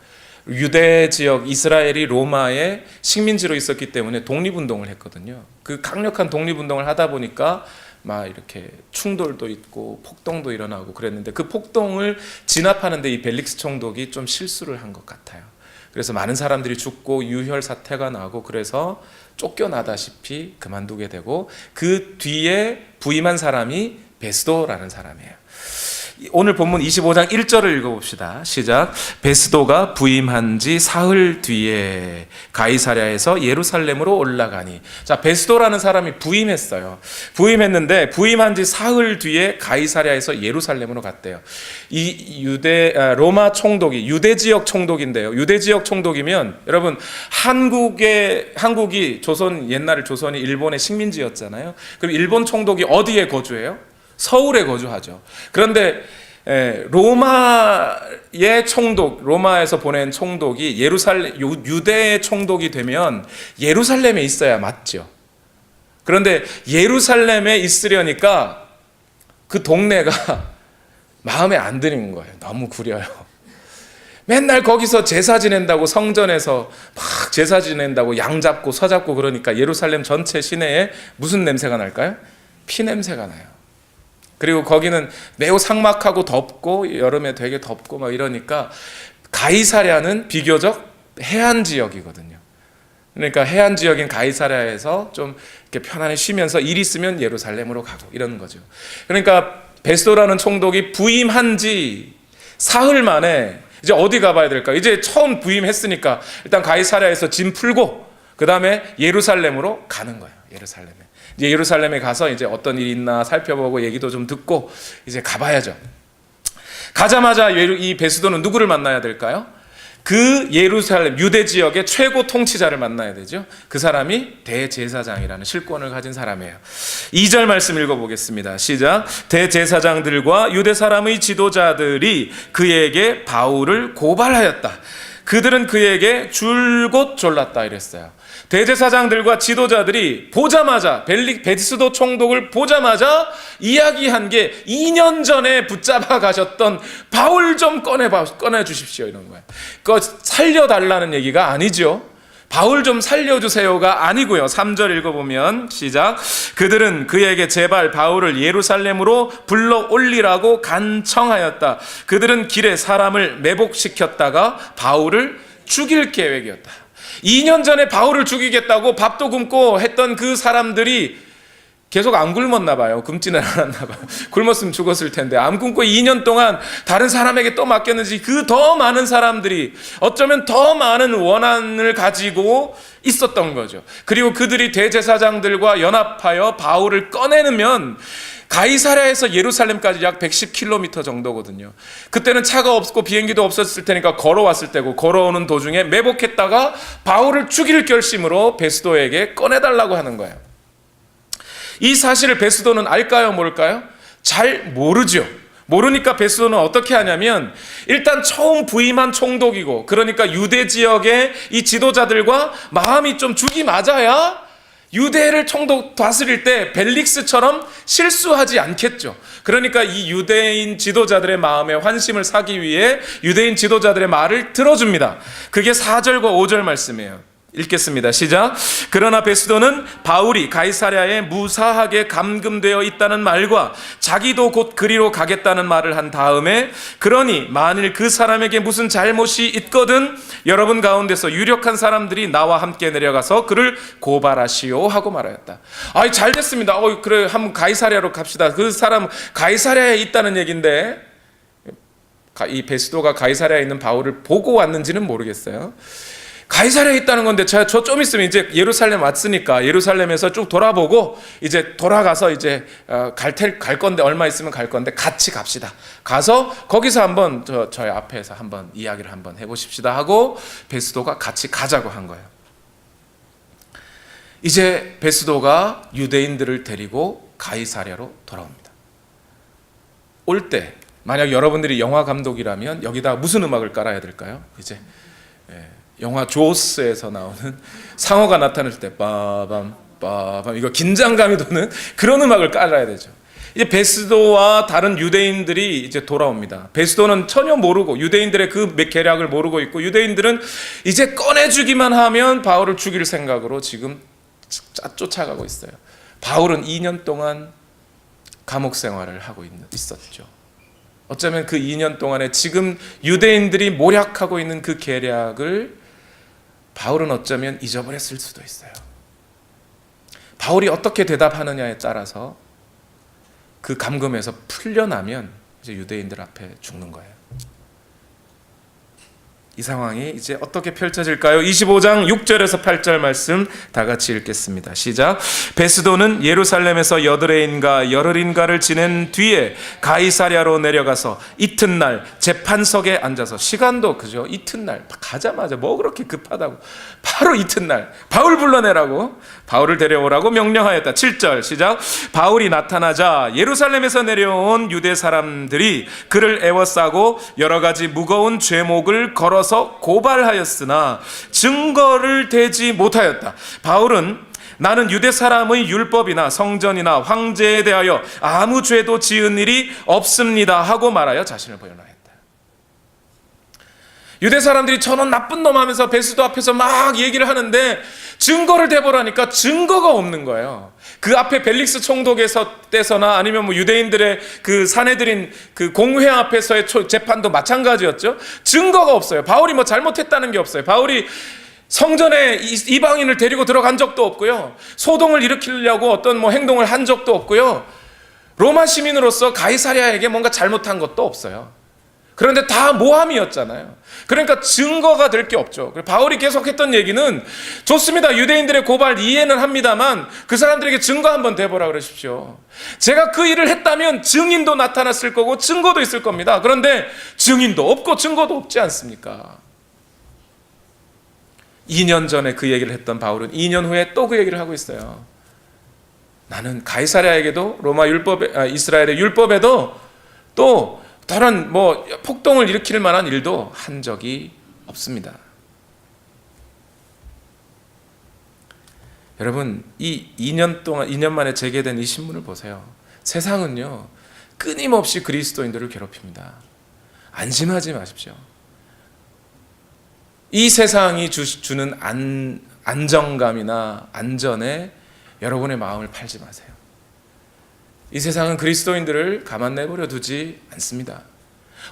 유대 지역 이스라엘이 로마의 식민지로 있었기 때문에 독립운동을 했거든요. 그 강력한 독립운동을 하다 보니까 막 이렇게 충돌도 있고 폭동도 일어나고 그랬는데 그 폭동을 진압하는데 이 벨릭스 총독이 좀 실수를 한 것 같아요. 그래서 많은 사람들이 죽고 유혈 사태가 나고 그래서 쫓겨나다시피 그만두게 되고 그 뒤에 부임한 사람이 베스도라는 사람이에요. 오늘 본문 25장 1절을 읽어봅시다. 시작. 베스도가 부임한 지 사흘 뒤에 가이사랴에서 예루살렘으로 올라가니. 자, 베스도라는 사람이 부임했어요. 부임했는데 부임한 지 사흘 뒤에 가이사랴에서 예루살렘으로 갔대요. 이 로마 총독이 유대 지역 총독인데요. 유대 지역 총독이면 여러분 한국이 옛날 조선이 일본의 식민지였잖아요. 그럼 일본 총독이 어디에 거주해요? 서울에 거주하죠. 그런데 로마의 총독, 로마에서 보낸 총독이 유대의 총독이 되면 예루살렘에 있어야 맞죠. 그런데 예루살렘에 있으려니까 그 동네가 마음에 안 드는 거예요. 너무 구려요. 맨날 거기서 제사 지낸다고 성전에서 막 제사 지낸다고 양 잡고 서 잡고 그러니까 예루살렘 전체 시내에 무슨 냄새가 날까요? 피 냄새가 나요. 그리고 거기는 매우 삭막하고 덥고 여름에 되게 덥고 막 이러니까 가이사랴는 비교적 해안 지역이거든요. 그러니까 해안 지역인 가이사랴에서 좀 이렇게 편안히 쉬면서 일 있으면 예루살렘으로 가고 이러는 거죠. 그러니까 베스도라는 총독이 부임한 지 사흘 만에 이제 어디 가봐야 될까? 이제 처음 부임했으니까 일단 가이사랴에서 짐 풀고 그 다음에 예루살렘으로 가는 거예요. 이제 예루살렘에 가서 이제 어떤 일이 있나 살펴보고 얘기도 좀 듣고 이제 가봐야죠. 가자마자 이 베스도는 누구를 만나야 될까요? 그 예루살렘 유대 지역의 최고 통치자를 만나야 되죠. 그 사람이 대제사장이라는 실권을 가진 사람이에요. 2절 말씀 읽어보겠습니다. 시작. 대제사장들과 유대 사람의 지도자들이 그에게 바울을 고발하였다. 그들은 그에게 줄곧 졸랐다 이랬어요. 대제사장들과 지도자들이 보자마자 베스도 총독을 보자마자 이야기한 게 2년 전에 붙잡아 가셨던 바울 좀 꺼내 주십시오 이런 거예요. 그거 살려달라는 얘기가 아니죠. 바울 좀 살려주세요가 아니고요. 3절 읽어보면 시작. 그들은 그에게 제발 바울을 예루살렘으로 불러 올리라고 간청하였다. 그들은 길에 사람을 매복시켰다가 바울을 죽일 계획이었다. 2년 전에 바울을 죽이겠다고 밥도 굶고 했던 그 사람들이 계속 안 굶었나 봐요. 굶지는 않았나 봐요. 굶었으면 죽었을 텐데 안 굶고 2년 동안 다른 사람에게 또 맡겼는지 그 더 많은 사람들이 어쩌면 더 많은 원한을 가지고 있었던 거죠. 그리고 그들이 대제사장들과 연합하여 바울을 꺼내면 가이사랴에서 예루살렘까지 약 110km 정도거든요. 그때는 차가 없고 비행기도 없었을 테니까 걸어왔을 때고, 걸어오는 도중에 매복했다가 바울을 죽일 결심으로 베스도에게 꺼내달라고 하는 거예요. 이 사실을 베스도는 알까요, 모를까요? 잘 모르죠. 모르니까 베스도는 어떻게 하냐면, 일단 처음 부임한 총독이고, 그러니까 유대 지역의 이 지도자들과 마음이 좀 죽이 맞아야 유대를 총독 다스릴 때 벨릭스처럼 실수하지 않겠죠. 그러니까 이 유대인 지도자들의 마음에 환심을 사기 위해 유대인 지도자들의 말을 들어줍니다. 그게 4절과 5절 말씀이에요. 읽겠습니다. 시작. 그러나 베스도는 바울이 가이사랴에 무사하게 감금되어 있다는 말과 자기도 곧 그리로 가겠다는 말을 한 다음에, 그러니 만일 그 사람에게 무슨 잘못이 있거든 여러분 가운데서 유력한 사람들이 나와 함께 내려가서 그를 고발하시오 하고 말하였다. 아이, 잘 됐습니다. 그래, 한번 가이사랴로 갑시다. 그 사람 가이사랴에 있다는 얘기인데, 이 베스도가 가이사랴에 있는 바울을 보고 왔는지는 모르겠어요. 가이사랴에 있다는 건데, 저 좀 있으면 이제 예루살렘 왔으니까 예루살렘에서 쭉 돌아보고 이제 돌아가서 이제 갈 건데, 얼마 있으면 갈 건데 같이 갑시다. 가서 거기서 한번 저희 앞에서 한번 이야기를 한번 해보십시다 하고 베스도가 같이 가자고 한 거예요. 이제 베스도가 유대인들을 데리고 가이사랴로 돌아옵니다. 올 때 만약 여러분들이 영화 감독이라면 여기다 무슨 음악을 깔아야 될까요? 이제 영화 조스에서 나오는 상어가 나타날 때 빠밤 빠밤, 이거 긴장감이 도는 그런 음악을 깔아야 되죠. 이제 베스도와 다른 유대인들이 이제 돌아옵니다. 베스도는 전혀 모르고 유대인들의 그 계략을 모르고 있고, 유대인들은 이제 꺼내주기만 하면 바울을 죽일 생각으로 지금 쫓아가고 있어요. 바울은 2년 동안 감옥 생활을 하고 있었죠. 어쩌면 그 2년 동안에 지금 유대인들이 모략하고 있는 그 계략을 바울은 어쩌면 잊어버렸을 수도 있어요. 바울이 어떻게 대답하느냐에 따라서 그 감금에서 풀려나면 이제 유대인들 앞에 죽는 거예요. 이 상황이 이제 어떻게 펼쳐질까요? 25장 6절에서 8절 말씀 다 같이 읽겠습니다. 시작. 베스도는 예루살렘에서 여드레인가 열흘인가를 지낸 뒤에 가이사랴로 내려가서 이튿날 재판석에 앉아서, 시간도 그죠? 이튿날 가자마자 뭐 그렇게 급하다고, 바로 이튿날 바울 불러내라고, 바울을 데려오라고 명령하였다. 7절 시작. 바울이 나타나자 예루살렘에서 내려온 유대 사람들이 그를 애워싸고 여러 가지 무거운 죄목을 걸어서 고발하였으나 증거를 대지 못하였다. 바울은 나는 유대 사람의 율법이나 성전이나 황제에 대하여 아무 죄도 지은 일이 없습니다 하고 말하여 자신을 보여하였다. 유대 사람들이 저런 나쁜 놈 하면서 베스도 앞에서 막 얘기를 하는데 증거를 대보라니까 증거가 없는 거예요. 그 앞에 벨릭스 총독에서 때서나 아니면 뭐 유대인들의 그 사내들인 그 공회 앞에서의 재판도 마찬가지였죠. 증거가 없어요. 바울이 뭐 잘못했다는 게 없어요. 바울이 성전에 이방인을 데리고 들어간 적도 없고요. 소동을 일으키려고 어떤 뭐 행동을 한 적도 없고요. 로마 시민으로서 가이사랴에게 뭔가 잘못한 것도 없어요. 그런데 다 모함이었잖아요. 그러니까 증거가 될 게 없죠. 바울이 계속했던 얘기는, 좋습니다, 유대인들의 고발 이해는 합니다만 그 사람들에게 증거 한번 대보라 그러십시오. 제가 그 일을 했다면 증인도 나타났을 거고 증거도 있을 겁니다. 그런데 증인도 없고 증거도 없지 않습니까? 2년 전에 그 얘기를 했던 바울은 2년 후에 또 그 얘기를 하고 있어요. 나는 가이사랴에게도 로마 율법에, 이스라엘의 율법에도 또 다른 뭐 폭동을 일으킬 만한 일도 한 적이 없습니다. 여러분, 이 2년 만에 제기된 이 신문을 보세요. 세상은요 끊임없이 그리스도인들을 괴롭힙니다. 안심하지 마십시오. 이 세상이 주는 안정감이나 안전에 여러분의 마음을 팔지 마세요. 이 세상은 그리스도인들을 가만 내버려 두지 않습니다.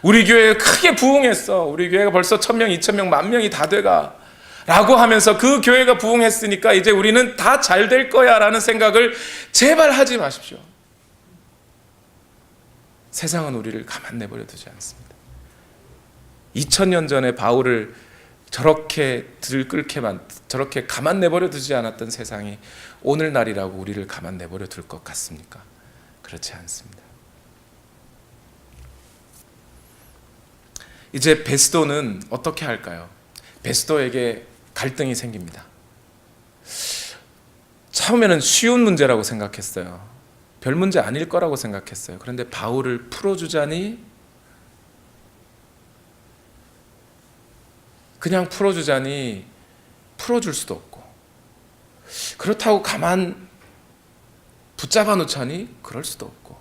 우리 교회 크게 부흥했어. 우리 교회가 벌써 1,000명, 2,000명, 10,000명이 다 돼가. 라고 하면서 그 교회가 부흥했으니까 이제 우리는 다 잘 될 거야 라는 생각을 제발 하지 마십시오. 세상은 우리를 가만 내버려 두지 않습니다. 2000년 전에 바울을 저렇게 저렇게 가만 내버려 두지 않았던 세상이 오늘날이라고 우리를 가만 내버려 둘 것 같습니까? 그렇지 않습니다. 이제 베스도는 어떻게 할까요? 베스도에게 갈등이 생깁니다. 처음에는 쉬운 문제라고 생각했어요. 별 문제 아닐 거라고 생각했어요. 그런데 바울을 풀어주자니 그냥 풀어주자니 풀어줄 수도 없고, 그렇다고 가만 붙잡아 놓자니 그럴 수도 없고,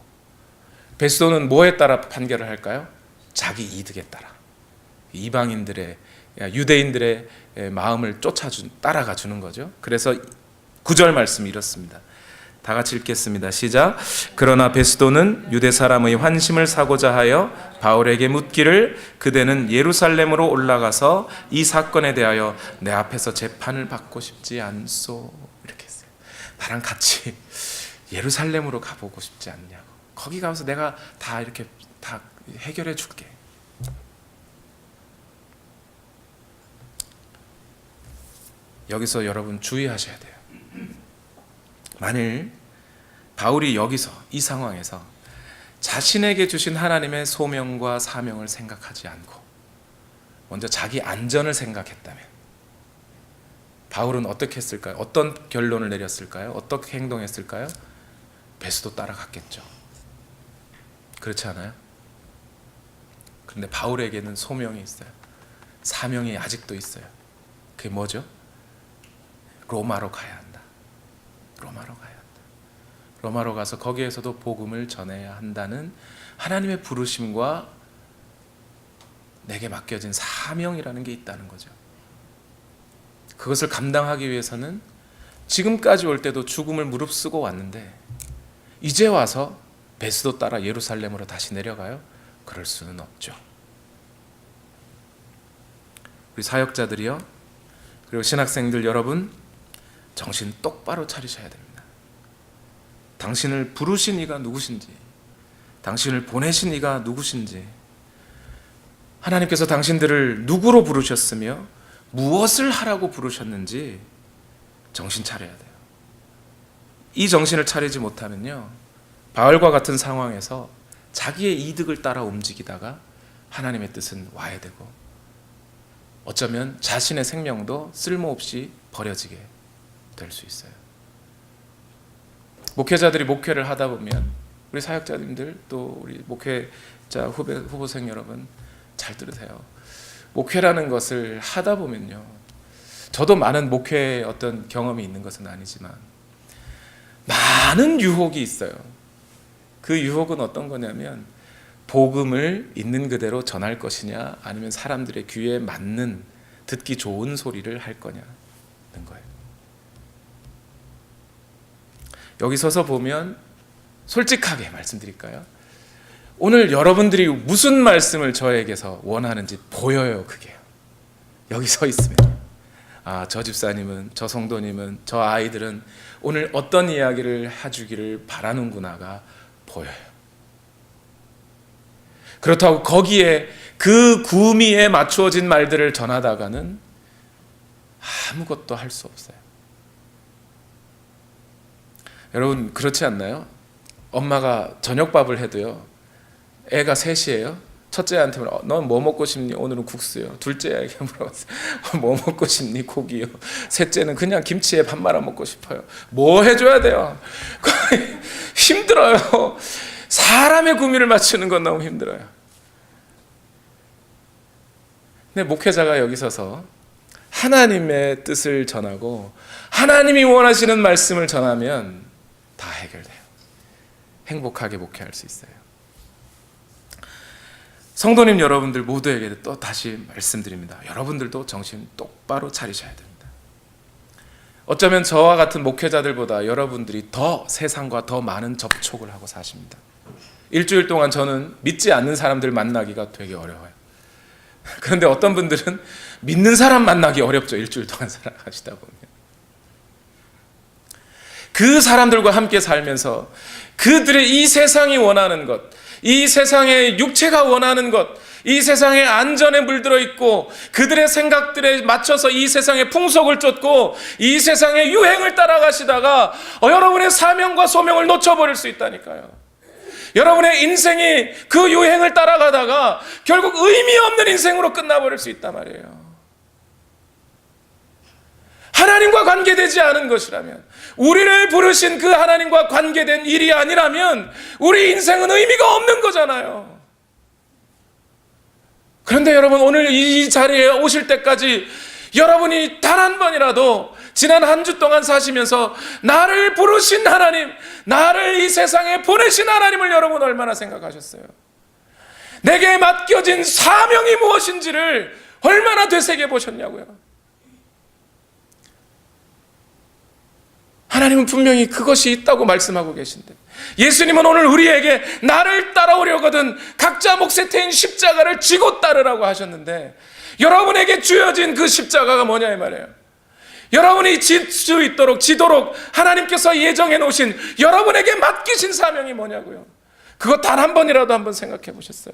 베스도는 뭐에 따라 판결을 할까요? 자기 이득에 따라, 이방인들의, 유대인들의 마음을 따라가 주는 거죠. 그래서 9절 말씀이 이렇습니다. 다 같이 읽겠습니다. 시작. 그러나 베스도는 유대 사람의 환심을 사고자 하여 바울에게 묻기를, 그대는 예루살렘으로 올라가서 이 사건에 대하여 내 앞에서 재판을 받고 싶지 않소. 이렇게 했어요. 나랑 같이 예루살렘으로 가보고 싶지 않냐고. 거기 가서 내가 다 이렇게 다 해결해 줄게. 여기서 여러분 주의하셔야 돼요. 만일 바울이 여기서 이 상황에서 자신에게 주신 하나님의 소명과 사명을 생각하지 않고 먼저 자기 안전을 생각했다면 바울은 어떻게 했을까요? 어떤 결론을 내렸을까요? 어떻게 행동했을까요? 베스도 따라갔겠죠. 그렇지 않아요? 그런데 바울에게는 소명이 있어요. 사명이 아직도 있어요. 그게 뭐죠? 로마로 가야 한다. 로마로 가야 한다. 로마로 가서 거기에서도 복음을 전해야 한다는 하나님의 부르심과 내게 맡겨진 사명이라는 게 있다는 거죠. 그것을 감당하기 위해서는 지금까지 올 때도 죽음을 무릅쓰고 왔는데 이제 와서 베스도 따라 예루살렘으로 다시 내려가요? 그럴 수는 없죠. 우리 사역자들이요, 그리고 신학생들 여러분, 정신 똑바로 차리셔야 됩니다. 당신을 부르신 이가 누구신지, 당신을 보내신 이가 누구신지, 하나님께서 당신들을 누구로 부르셨으며 무엇을 하라고 부르셨는지 정신 차려야 돼요. 이 정신을 차리지 못하면요, 바울과 같은 상황에서 자기의 이득을 따라 움직이다가 하나님의 뜻은 와야 되고, 어쩌면 자신의 생명도 쓸모없이 버려지게 될 수 있어요. 목회자들이 목회를 하다 보면, 우리 사역자님들 또 우리 목회자 후보생 여러분 잘 들으세요. 목회라는 것을 하다 보면요, 저도 많은 목회의 어떤 경험이 있는 것은 아니지만 많은 유혹이 있어요. 그 유혹은 어떤 거냐면 복음을 있는 그대로 전할 것이냐, 아니면 사람들의 귀에 맞는 듣기 좋은 소리를 할 거냐는 거예요. 여기 서서 보면 솔직하게 말씀드릴까요? 오늘 여러분들이 무슨 말씀을 저에게서 원하는지 보여요. 그게요. 여기 서 있으면, 아, 저 집사님은, 저 성도님은, 저 아이들은 오늘 어떤 이야기를 해주기를 바라는구나가 보여요. 그렇다고 거기에 그 구미에 맞추어진 말들을 전하다가는 아무것도 할 수 없어요. 여러분 그렇지 않나요? 엄마가 저녁밥을 해도요, 애가 셋이에요. 첫째한테 넌 뭐 먹고 싶니? 오늘은 국수요. 둘째에게 물어봤어요. 뭐 먹고 싶니? 고기요. 셋째는 그냥 김치에 밥 말아 먹고 싶어요. 뭐 해줘야 돼요? 힘들어요. 사람의 구미를 맞추는 건 너무 힘들어요. 근데 목회자가 여기 서서 하나님의 뜻을 전하고 하나님이 원하시는 말씀을 전하면 다 해결돼요. 행복하게 목회할 수 있어요. 성도님 여러분들 모두에게 또 다시 말씀드립니다. 여러분들도 정신 똑바로 차리셔야 됩니다. 어쩌면 저와 같은 목회자들보다 여러분들이 더 세상과 더 많은 접촉을 하고 사십니다. 일주일 동안 저는 믿지 않는 사람들 만나기가 되게 어려워요. 그런데 어떤 분들은 믿는 사람 만나기 어렵죠. 일주일 동안 살아가시다 보면. 그 사람들과 함께 살면서 그들의 이 세상이 원하는 것, 이 세상의 육체가 원하는 것, 이 세상의 안전에 물들어 있고 그들의 생각들에 맞춰서 이 세상의 풍속을 쫓고 이 세상의 유행을 따라가시다가 여러분의 사명과 소명을 놓쳐버릴 수 있다니까요. 여러분의 인생이 그 유행을 따라가다가 결국 의미 없는 인생으로 끝나버릴 수 있단 말이에요. 하나님과 관계되지 않은 것이라면, 우리를 부르신 그 하나님과 관계된 일이 아니라면 우리 인생은 의미가 없는 거잖아요. 그런데 여러분, 오늘 이 자리에 오실 때까지 여러분이 단 한 번이라도 지난 한 주 동안 사시면서 나를 부르신 하나님, 나를 이 세상에 보내신 하나님을 여러분 얼마나 생각하셨어요? 내게 맡겨진 사명이 무엇인지를 얼마나 되새겨 보셨냐고요. 하나님은 분명히 그것이 있다고 말씀하고 계신데, 예수님은 오늘 우리에게 나를 따라오려거든 각자 몫에 태인 십자가를 지고 따르라고 하셨는데, 여러분에게 주어진 그 십자가가 뭐냐 이 말이에요. 여러분이 지도록 하나님께서 예정해 놓으신, 여러분에게 맡기신 사명이 뭐냐고요. 그거 단 한 번이라도 한번 생각해 보셨어요?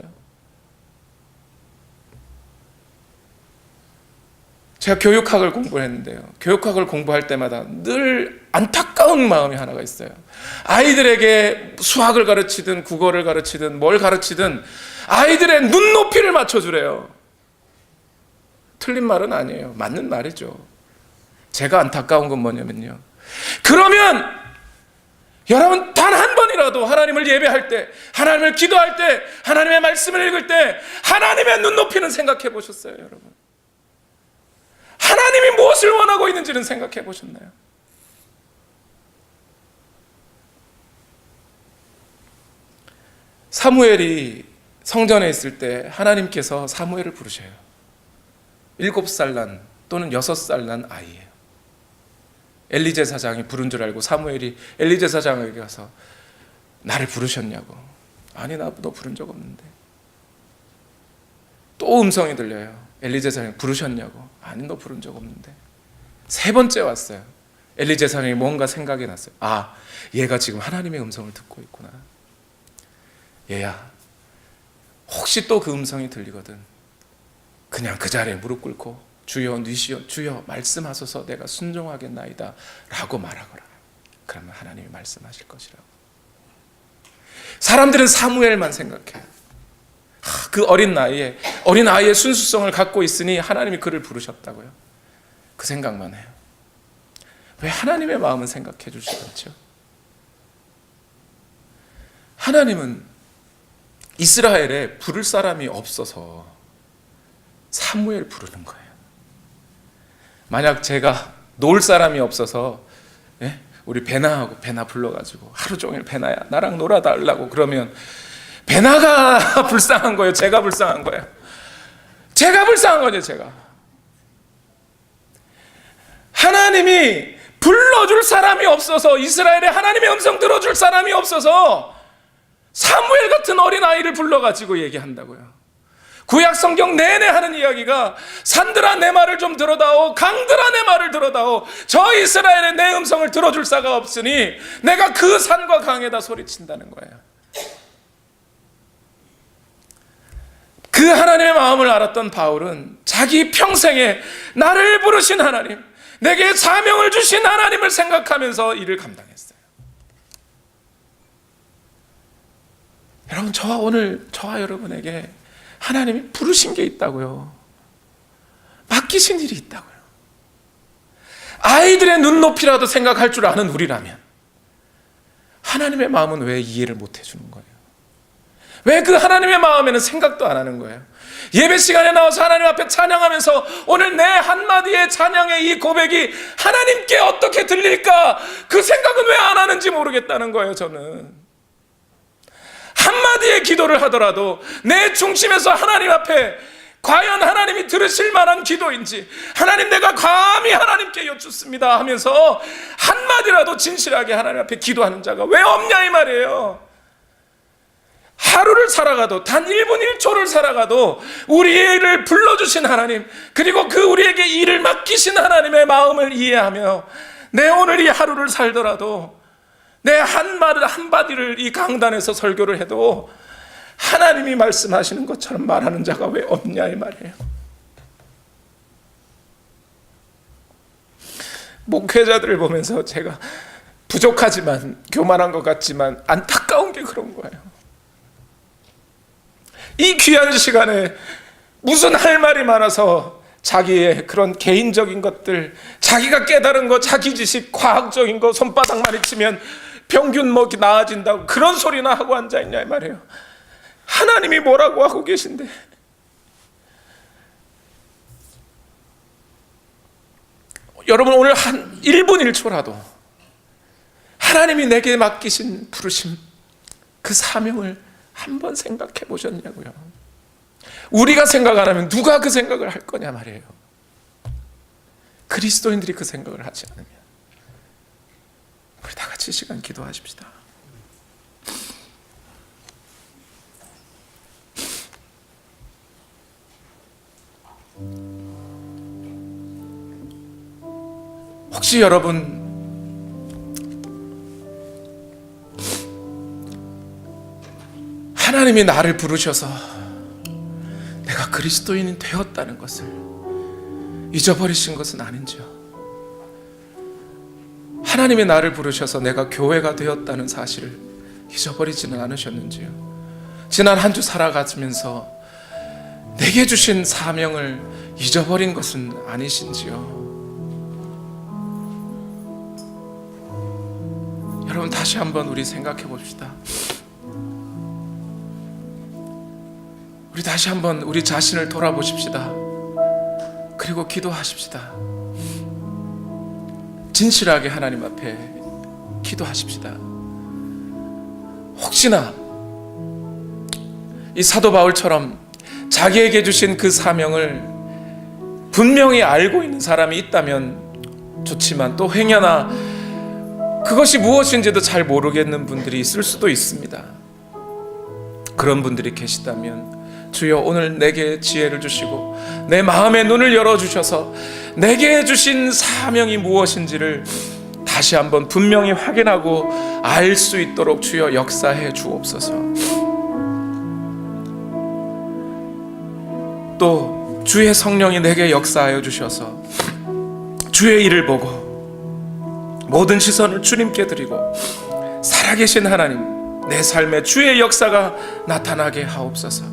제가 교육학을 공부했는데요, 교육학을 공부할 때마다 늘 안타까운 마음이 하나가 있어요. 아이들에게 수학을 가르치든 국어를 가르치든 뭘 가르치든 아이들의 눈높이를 맞춰주래요. 틀린 말은 아니에요. 맞는 말이죠. 제가 안타까운 건 뭐냐면요, 그러면 여러분 단 한 번이라도 하나님을 예배할 때, 하나님을 기도할 때, 하나님의 말씀을 읽을 때 하나님의 눈높이는 생각해 보셨어요? 여러분, 하나님이 무엇을 원하고 있는지는 생각해 보셨나요? 사무엘이 성전에 있을 때 하나님께서 사무엘을 부르셔요. 7살 난 또는 6살 난 아이예요. 엘리 제사장이 부른 줄 알고 사무엘이 엘리 제사장에게 가서 나를 부르셨냐고. 아니, 너 부른 적 없는데. 또 음성이 들려요. 엘리 제사장이 부르셨냐고. 아니, 너 부른 적 없는데. 3번째 왔어요. 엘리 제사장이 뭔가 생각이 났어요. 아, 얘가 지금 하나님의 음성을 듣고 있구나. 얘야, 혹시 또 그 음성이 들리거든 그냥 그 자리에 무릎 꿇고 주여 니시여 주여 말씀하소서 내가 순종하겠나이다 라고 말하거라. 그러면 하나님이 말씀하실 것이라고. 사람들은 사무엘만 생각해요. 그 어린 아이의 순수성을 갖고 있으니 하나님이 그를 부르셨다고요. 그 생각만 해요. 왜 하나님의 마음은 생각해 주시지 않죠? 하나님은 이스라엘에 부를 사람이 없어서 사무엘 부르는 거예요. 만약 제가 놓을 사람이 없어서 우리 베나하고 베나 불러가지고 하루 종일 베나야 나랑 놀아달라고 그러면 베나가 불쌍한 거예요? 제가 불쌍한 거예요? 제가 불쌍한 거죠. 제가. 하나님이 불러줄 사람이 없어서, 이스라엘에 하나님의 음성 들어줄 사람이 없어서 사무엘 같은 어린아이를 불러가지고 얘기한다고요. 구약 성경 내내 하는 이야기가 산들아 내 말을 좀 들어다오, 강들아 내 말을 들어다오, 저 이스라엘에 내 음성을 들어줄 자가 없으니 내가 그 산과 강에다 소리친다는 거예요. 그 하나님의 마음을 알았던 바울은 자기 평생에 나를 부르신 하나님, 내게 사명을 주신 하나님을 생각하면서 일을 감당했어요. 여러분, 저와 여러분에게 하나님이 부르신 게 있다고요. 맡기신 일이 있다고요. 아이들의 눈높이라도 생각할 줄 아는 우리라면 하나님의 마음은 왜 이해를 못 해주는 거예요? 왜 그 하나님의 마음에는 생각도 안 하는 거예요? 예배 시간에 나와서 하나님 앞에 찬양하면서 오늘 내 한마디의 찬양의 이 고백이 하나님께 어떻게 들릴까? 그 생각은 왜 안 하는지 모르겠다는 거예요. 저는 한마디의 기도를 하더라도 내 중심에서 하나님 앞에 과연 하나님이 들으실 만한 기도인지, 하나님 내가 감히 하나님께 여쭙습니다 하면서 한마디라도 진실하게 하나님 앞에 기도하는 자가 왜 없냐 이 말이에요. 하루를 살아가도 단 1분 1초를 살아가도 우리를 불러주신 하나님, 그리고 그 우리에게 일을 맡기신 하나님의 마음을 이해하며 내 오늘 이 하루를 살더라도 내 한마디를 이 강단에서 설교를 해도 하나님이 말씀하시는 것처럼 말하는 자가 왜 없냐 이 말이에요. 목회자들을 보면서 제가 부족하지만, 교만한 것 같지만 안타까운 게 그런 거예요. 이 귀한 시간에 무슨 할 말이 많아서 자기의 그런 개인적인 것들, 자기가 깨달은 거, 자기 지식, 과학적인 거 손바닥 많이 치면 평균 뭐 나아진다고 그런 소리나 하고 앉아있냐 이 말이에요. 하나님이 뭐라고 하고 계신데. 여러분, 오늘 한 1분 1초라도 하나님이 내게 맡기신 부르심, 그 사명을 한번 생각해 보셨냐고요. 우리가 생각 안 하면 누가 그 생각을 할 거냐 말이에요. 그리스도인들이 그 생각을 하지 않으면. 우리 다 같이 시간 기도하십시다. 혹시 여러분 하나님이 나를 부르셔서 내가 그리스도인이 되었다는 것을 잊어버리신 것은 아닌지요? 하나님이 나를 부르셔서 내가 교회가 되었다는 사실을 잊어버리지는 않으셨는지요? 지난 한 주 살아가면서 내게 주신 사명을 잊어버린 것은 아니신지요? 여러분, 다시 한번 우리 생각해 봅시다. 우리 다시 한번 우리 자신을 돌아보십시다. 그리고 기도하십시다. 진실하게 하나님 앞에 기도하십시다. 혹시나 이 사도 바울처럼 자기에게 주신 그 사명을 분명히 알고 있는 사람이 있다면 좋지만, 또 행여나 그것이 무엇인지도 잘 모르겠는 분들이 있을 수도 있습니다. 그런 분들이 계시다면 주여, 오늘 내게 지혜를 주시고 내 마음의 눈을 열어주셔서 내게 주신 사명이 무엇인지를 다시 한번 분명히 확인하고 알 수 있도록 주여 역사해 주옵소서. 또 주의 성령이 내게 역사하여 주셔서 주의 일을 보고 모든 시선을 주님께 드리고 살아계신 하나님, 내 삶에 주의 역사가 나타나게 하옵소서.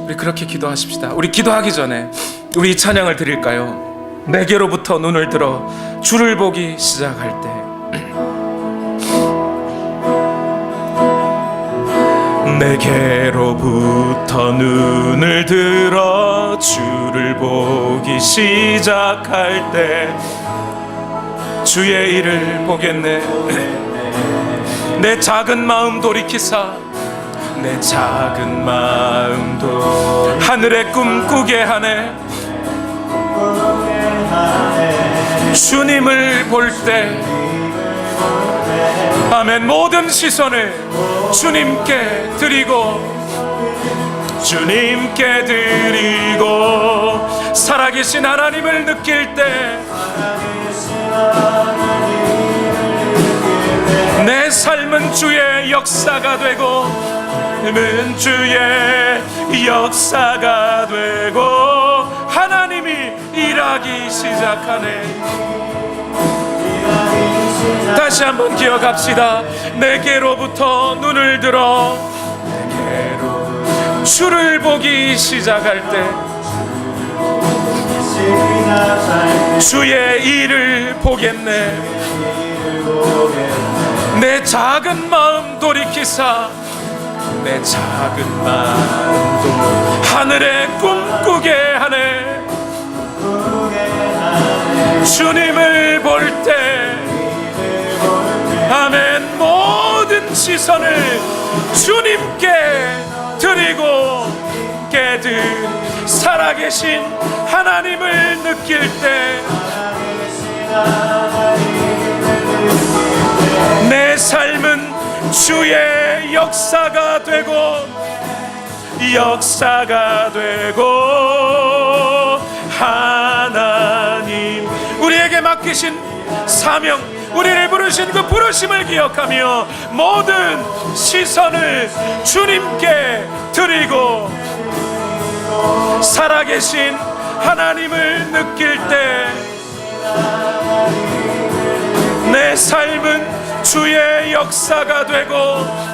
우리 그렇게 기도하십시다. 우리 기도하기 전에 우리 이 찬양을 드릴까요? 내게로부터 눈을 들어 주를 보기 시작할 때, 내게로부터 눈을 들어 주를 보기 시작할 때 주의 일을 보겠네. 내 작은 마음 돌이키사 내 작은 마음도 하늘의 꿈꾸게 하네. 주님을 볼 때 아멘, 모든 시선을 주님께 드리고 살아계신 하나님을 느낄 때 내 삶은 주의 역사가 되고, 주의 역사가 되고 하나님이 일하기 시작하네. 다시 한번 기억합시다. 내게로부터 눈을 들어 주를 보기 시작할 때 주의 일을 보겠네. 내 작은 마음 돌이키사 내 작은 마음도 하늘에 꿈꾸게 하네. 주님을 볼 때 아멘, 모든 시선을 주님께 드리고 살아계신 하나님을 느낄 때 내 삶은 주의 역사가 되고 하나님 우리에게 맡기신 사명, 우리를 부르신 그 부르심을 기억하며 모든 시선을 주님께 드리고 살아계신 하나님을 느낄 때 내 삶은 주의 역사가 되고